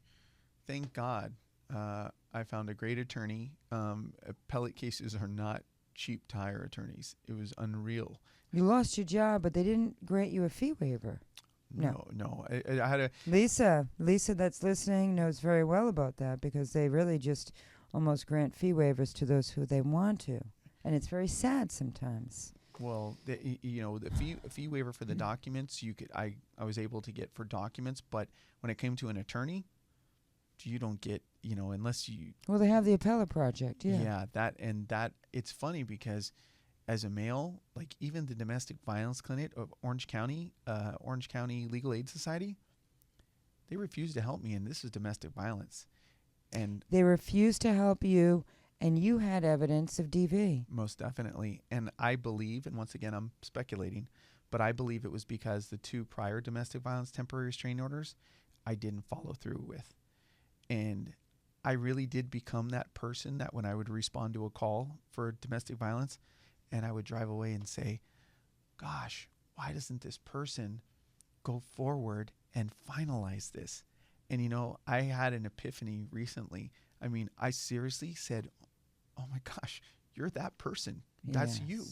thank God, I found a great attorney. Appellate cases are not cheap to hire attorneys. It was unreal. You lost your job, but they didn't grant you a fee waiver. No. I had a... Lisa that's listening knows very well about that, because they really just almost grant fee waivers to those who they want to. And it's very sad sometimes. Well, the fee waiver for the documents, I was able to get for documents, but when it came to an attorney, you don't get, unless you... Well, they have the appellate project, yeah. Yeah, that it's funny because as a male, like even the domestic violence clinic of Orange County Legal Aid Society, they refused to help me, and this is domestic violence. And they refused to help you, and you had evidence of DV. Most definitely. And I believe, and once again, I'm speculating, but I believe it was because the 2 prior domestic violence temporary restraining orders I didn't follow through with. And I really did become that person that when I would respond to a call for domestic violence, and I would drive away and say, gosh, why doesn't this person go forward and finalize this? And, I had an epiphany recently. I mean, I seriously said, oh my gosh, you're that person. That's you.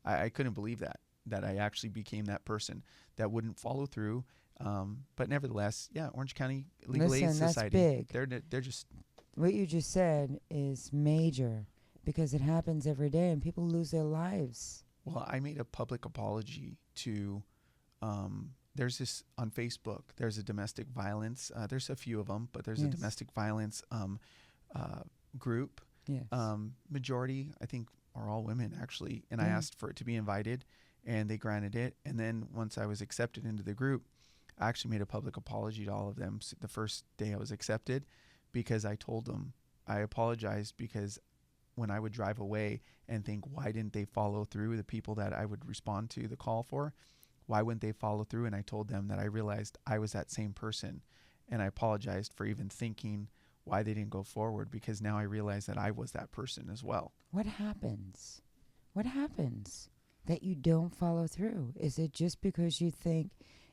I couldn't believe that I actually became that person that wouldn't follow through. But nevertheless, yeah, Orange County Legal Aid Society. That's big. They're just... What you just said is major, because it happens every day and people lose their lives. Well, I made a public apology to... there's this on Facebook. There's a domestic violence. There's a few of them, but there's a domestic violence group. Yes. Majority, I think, are all women, actually. And I asked for it to be invited, and they granted it. And then once I was accepted into the group, I actually made a public apology to all of them the first day I was accepted, because I told them, I apologized, because when I would drive away and think, why didn't they follow through, the people that I would respond to the call for, why wouldn't they follow through? And I told them that I realized I was that same person, and I apologized for even thinking why they didn't go forward, because now I realize that I was that person as well. What happens? What happens that you don't follow through? Is it just because you think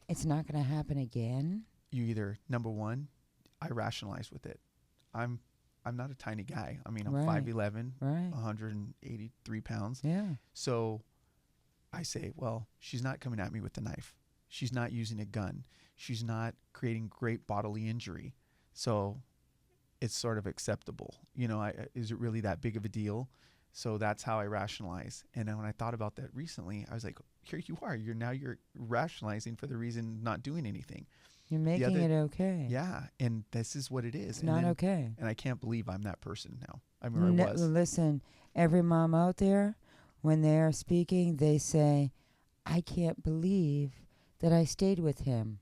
it's not going to happen again? You either, number one, I rationalize with it. I'm not a tiny guy. I mean, I'm 5'11", 183 pounds. Yeah. So I say, well, she's not coming at me with a knife. She's not using a gun. She's not creating great bodily injury. So it's sort of acceptable. Is it really that big of a deal? So that's how I rationalize. And then when I thought about that recently, I was like, here you are. You're rationalizing for the reason not doing anything. You're making it okay. Yeah, and this is what it is. It's not okay. And I can't believe I'm that person now. I mean, I was. Listen, every mom out there, when they're speaking, they say, I can't believe that I stayed with him.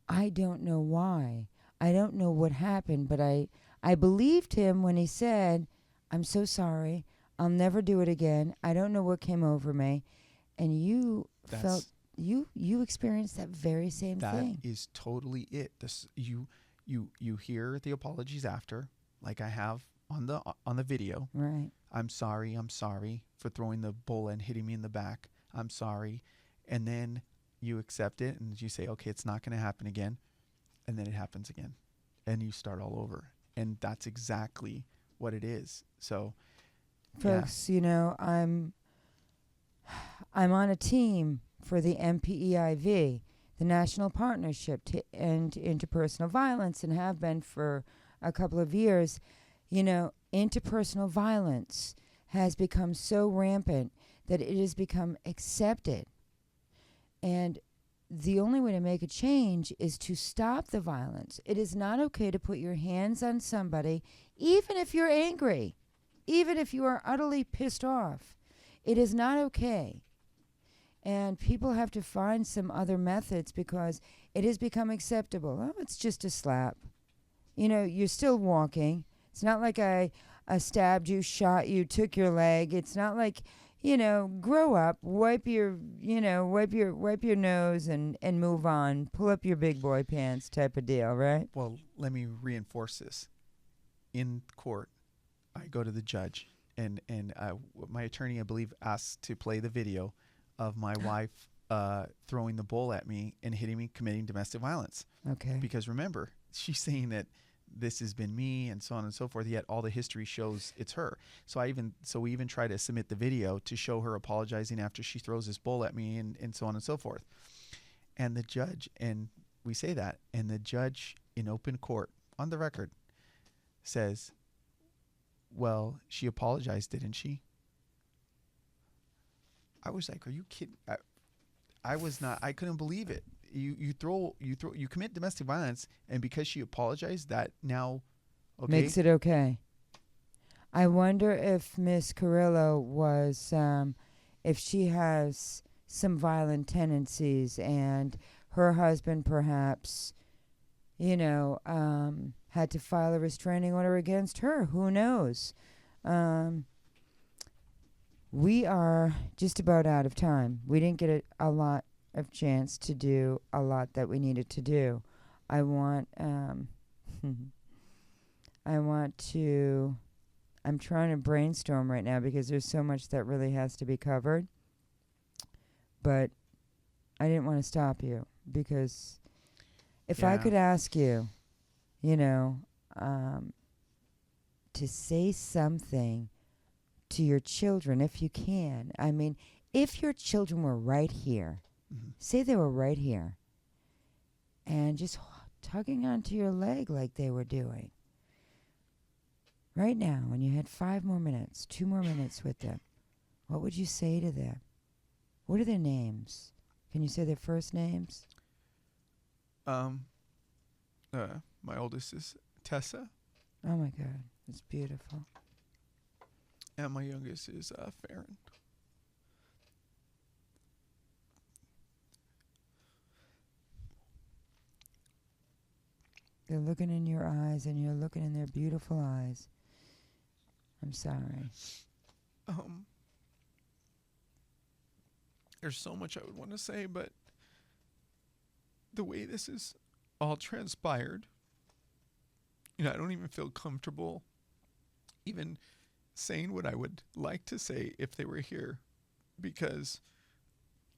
I don't know why. I don't know what happened, but I believed him when he said, I'm so sorry. I'll never do it again. I don't know what came over me. And you felt, you experienced that very same thing. That is totally it. This you hear the apologies after, like I have on the video. Right. I'm sorry for throwing the bowl and hitting me in the back. I'm sorry. And then you accept it and you say, okay, it's not going to happen again. And then it happens again. And you start all over. And that's exactly what it is. So, folks, you know, I'm on a team for the MPEIV, the National Partnership to End Interpersonal Violence, and have been for a couple of years. You know, interpersonal violence has become so rampant that it has become accepted. And the only way to make a change is to stop the violence. It is not okay to put your hands on somebody, even if you're angry, even if you are utterly pissed off. It is not okay. And people have to find some other methods because it has become acceptable. Oh, it's just a slap. You know, you're still walking. It's not like I stabbed you, shot you, took your leg. It's not like, you know, grow up, wipe your nose and move on. Pull up your big boy pants type of deal, right? well, let me reinforce this. In court, I go to the judge, and my attorney, I believe, asked to play the video of my wife throwing the bowl at me and hitting me, committing domestic violence. Okay. Because remember, she's saying that this has been me and so on and so forth, yet all the history shows it's her. So we even try to submit the video to show her apologizing after she throws this bowl at me and so on and so forth. And the judge, and we say that, and the judge in open court, on the record, says, well, she apologized, didn't she? I was like, are you kidding? I was not. I couldn't believe it. You commit domestic violence, and because she apologized, that now, okay, makes it okay. I wonder if Miss Carrillo was, if she has some violent tendencies, and her husband perhaps, you know, had to file a restraining order against her. Who knows? We are just about out of time. We didn't get a lot of chance to do a lot that we needed to do. I'm trying to brainstorm right now because there's so much that really has to be covered. But I didn't want to stop you because if I could ask you, you know, to say something to your children, if you can. I mean, if your children were right here, say they were right here, and just tugging onto your leg like they were doing. Right now, when you had 5 more minutes, 2 more minutes with them, what would you say to them? What are their names? Can you say their first names? My oldest is Tessa, Oh my God, it's beautiful. and my youngest is Farron. They're looking in your eyes, and you're looking in their beautiful eyes. I'm sorry. There's so much I would want to say, but the way this is all transpired, you know, I don't even feel comfortable even saying what I would like to say if they were here, because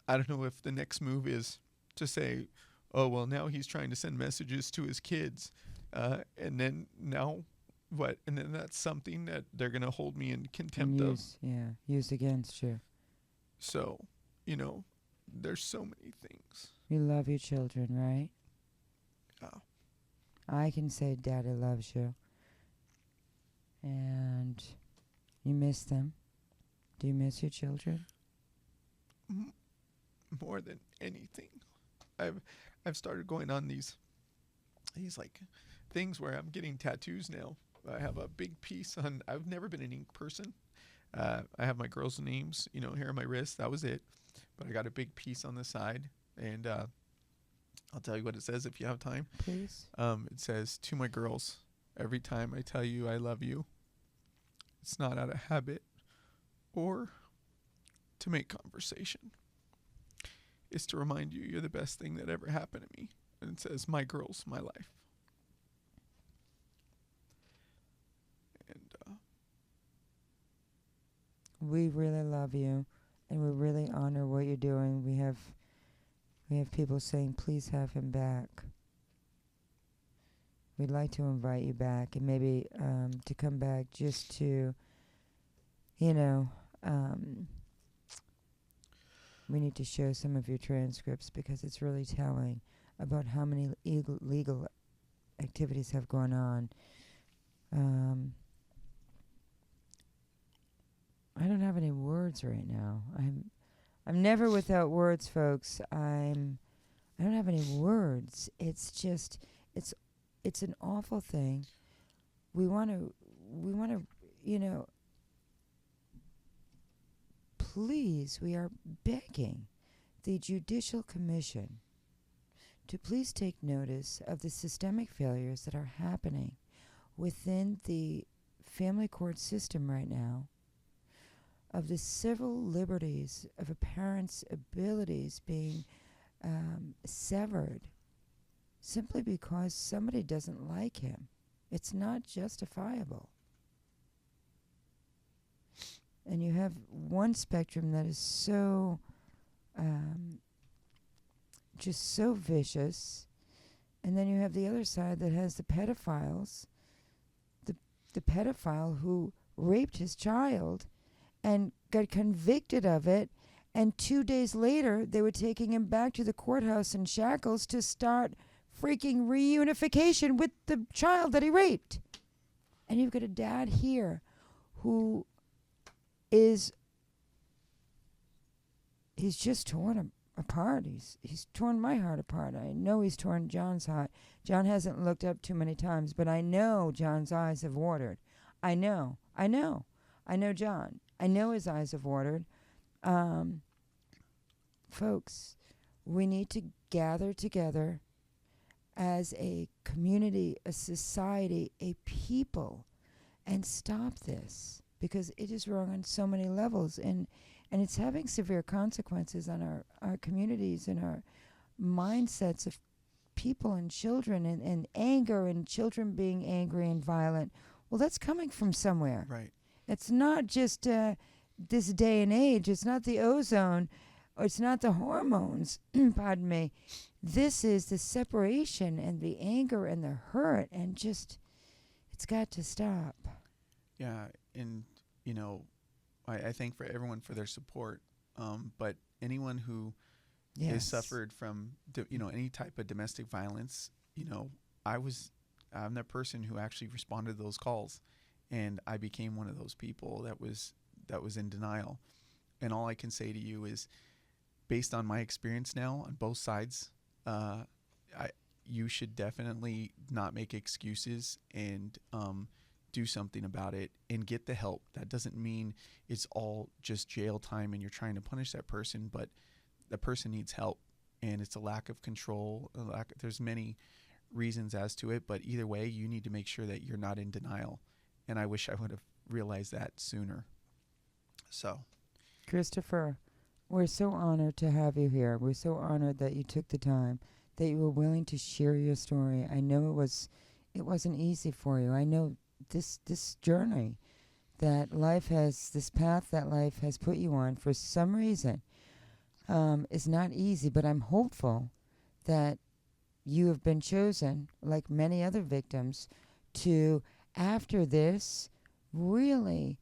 I don't know if the next move is to say, oh, well, now he's trying to send messages to his kids, and then now what? And then that's something that they're going to hold me in contempt of. Use against you. So, you know, there's so many things. You love your children, right? Oh. I can say Daddy loves you. And you miss them. Do you miss your children? More than anything. I've started going on these like things where I'm getting tattoos now. I have a big piece on. I've never been an ink person. I have my girls' names, here on my wrist. That was it. But I got a big piece on the side, and I'll tell you what it says if you have time. Please. It says, "To my girls, every time I tell you I love you, it's not out of habit or to make conversation. It's to remind you you're the best thing that ever happened to me." And it says, "My girls, my life." And We really love you, and we really honor what you're doing. We have people saying, please have him back. We'd like to invite you back, and maybe to come back just to, we need to show some of your transcripts because it's really telling about how many legal activities have gone on. I don't have any words right now. I'm never without words, folks. I don't have any words. It's just it's an awful thing. We want to please, we are begging the Judicial Commission to please take notice of the systemic failures that are happening within the family court system right now, of the civil liberties of a parent's abilities being severed simply because somebody doesn't like him. It's not justifiable. And you have one spectrum that is so just so vicious, and then you have the other side that has the pedophiles, the pedophile who raped his child and got convicted of it, and 2 days later they were taking him back to the courthouse in shackles to start freaking reunification with the child that he raped. And you've got a dad here who he's just torn apart. He's torn my heart apart. I know he's torn John's heart. John hasn't looked up too many times, but I know John's eyes have watered. I know John. I know his eyes have watered. Folks, we need to gather together as a community, a society, a people, and stop this, because it is wrong on so many levels, and it's having severe consequences on our communities and our mindsets of people and children, and anger, and children being angry and violent. Well, that's coming from somewhere. right. It's not just this day and age. It's not the ozone, or it's not the hormones. Pardon me. This is the separation and the anger and the hurt, and just, it's got to stop. Yeah, and I thank for everyone for their support. But anyone who has suffered from any type of domestic violence, I'm that person who actually responded to those calls, and I became one of those people that was in denial. And all I can say to you is, based on my experience now on both sides, you should definitely not make excuses and do something about it and get the help. That doesn't mean it's all just jail time and you're trying to punish that person, but the person needs help, and it's a lack of control. There's many reasons as to it, but either way, you need to make sure that you're not in denial. And I wish I would have realized that sooner. So, Christopher, we're so honored to have you here. We're so honored that you took the time, that you were willing to share your story. I know it wasn't easy for you. I know this journey that life has, this path that life has put you on for some reason, is not easy, but I'm hopeful that you have been chosen, like many other victims, to, after this, really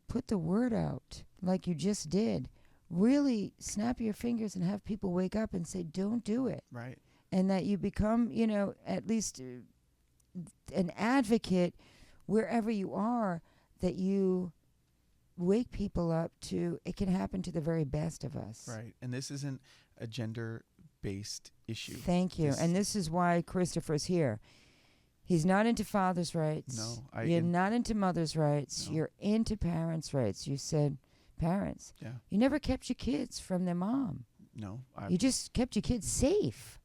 put the word out like you just did. Really snap your fingers and have people wake up and say, don't do it. right. And that you become, at least an advocate wherever you are, that you wake people up to it can happen to the very best of us. Right. And this isn't a gender-based issue. Thank you. And this is why Christopher's here. He's not into father's rights. No. You're not into mother's rights. No. You're into parents' rights. You said parents. Yeah. You never kept your kids from their mom. No. You just kept your kids safe.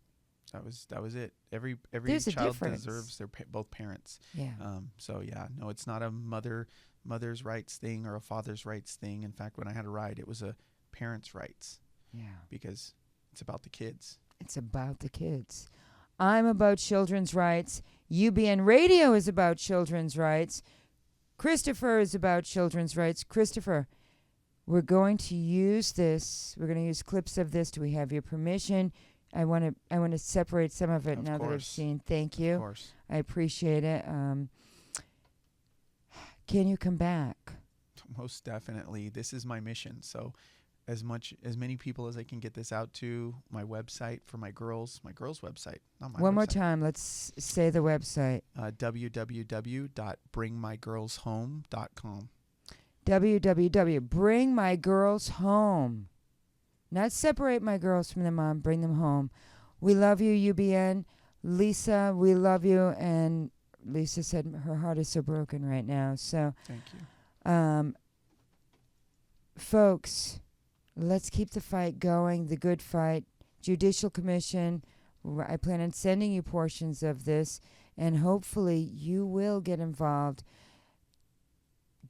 That was it. Every There's a child difference. deserves their both parents. Yeah. So yeah, no, it's not a mother's rights thing or a father's rights thing. In fact, when I had a ride, it was a parents' rights. Yeah. Because it's about the kids. It's about the kids. I'm about children's rights. UBN Radio is about children's rights. Christopher is about children's rights. Christopher, we're going to use this. We're going to use clips of this. Do we have your permission? I want to separate some of it Of now that I've course. seen. Thank you. Of course. I appreciate it. Can you come back? Most definitely. This is my mission. So as many people as I can get this out to, my website for my girls website, not my One website. more time. Let's say the website. www.bringmygirlshome.com. www.bringmygirlshome. Not separate my girls from their mom. Bring them home. We love you, UBN. Lisa, we love you. And Lisa said her heart is so broken right now. So, Thank you. folks, let's keep the fight going, the good fight. Judicial Commission, I plan on sending you portions of this, and hopefully you will get involved.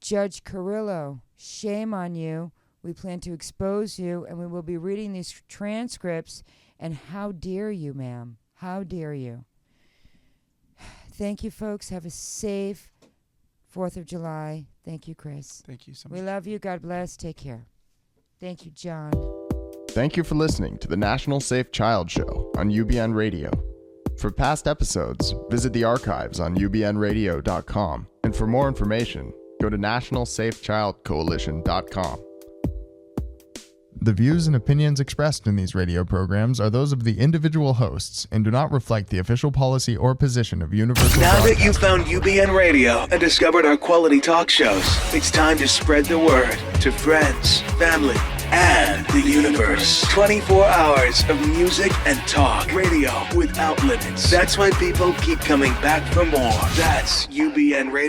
Judge Carrillo, shame on you. We plan to expose you, and we will be reading these transcripts. And how dare you, ma'am? How dare you? Thank you, folks. Have a safe 4th of July. Thank you, Chris. Thank you so much. We love you. God bless. Take care. Thank you, John. Thank you for listening to the National Safe Child Show on UBN Radio. For past episodes, visit the archives on ubnradio.com. And for more information, go to nationalsafechildcoalition.com. The views and opinions expressed in these radio programs are those of the individual hosts and do not reflect the official policy or position of Universal Now that Broadcasting. you've found UBN Radio and discovered our quality talk shows, it's time to spread the word to friends, family, and the universe. 24 hours of music and talk. Radio without limits. That's why people keep coming back for more. That's UBN Radio.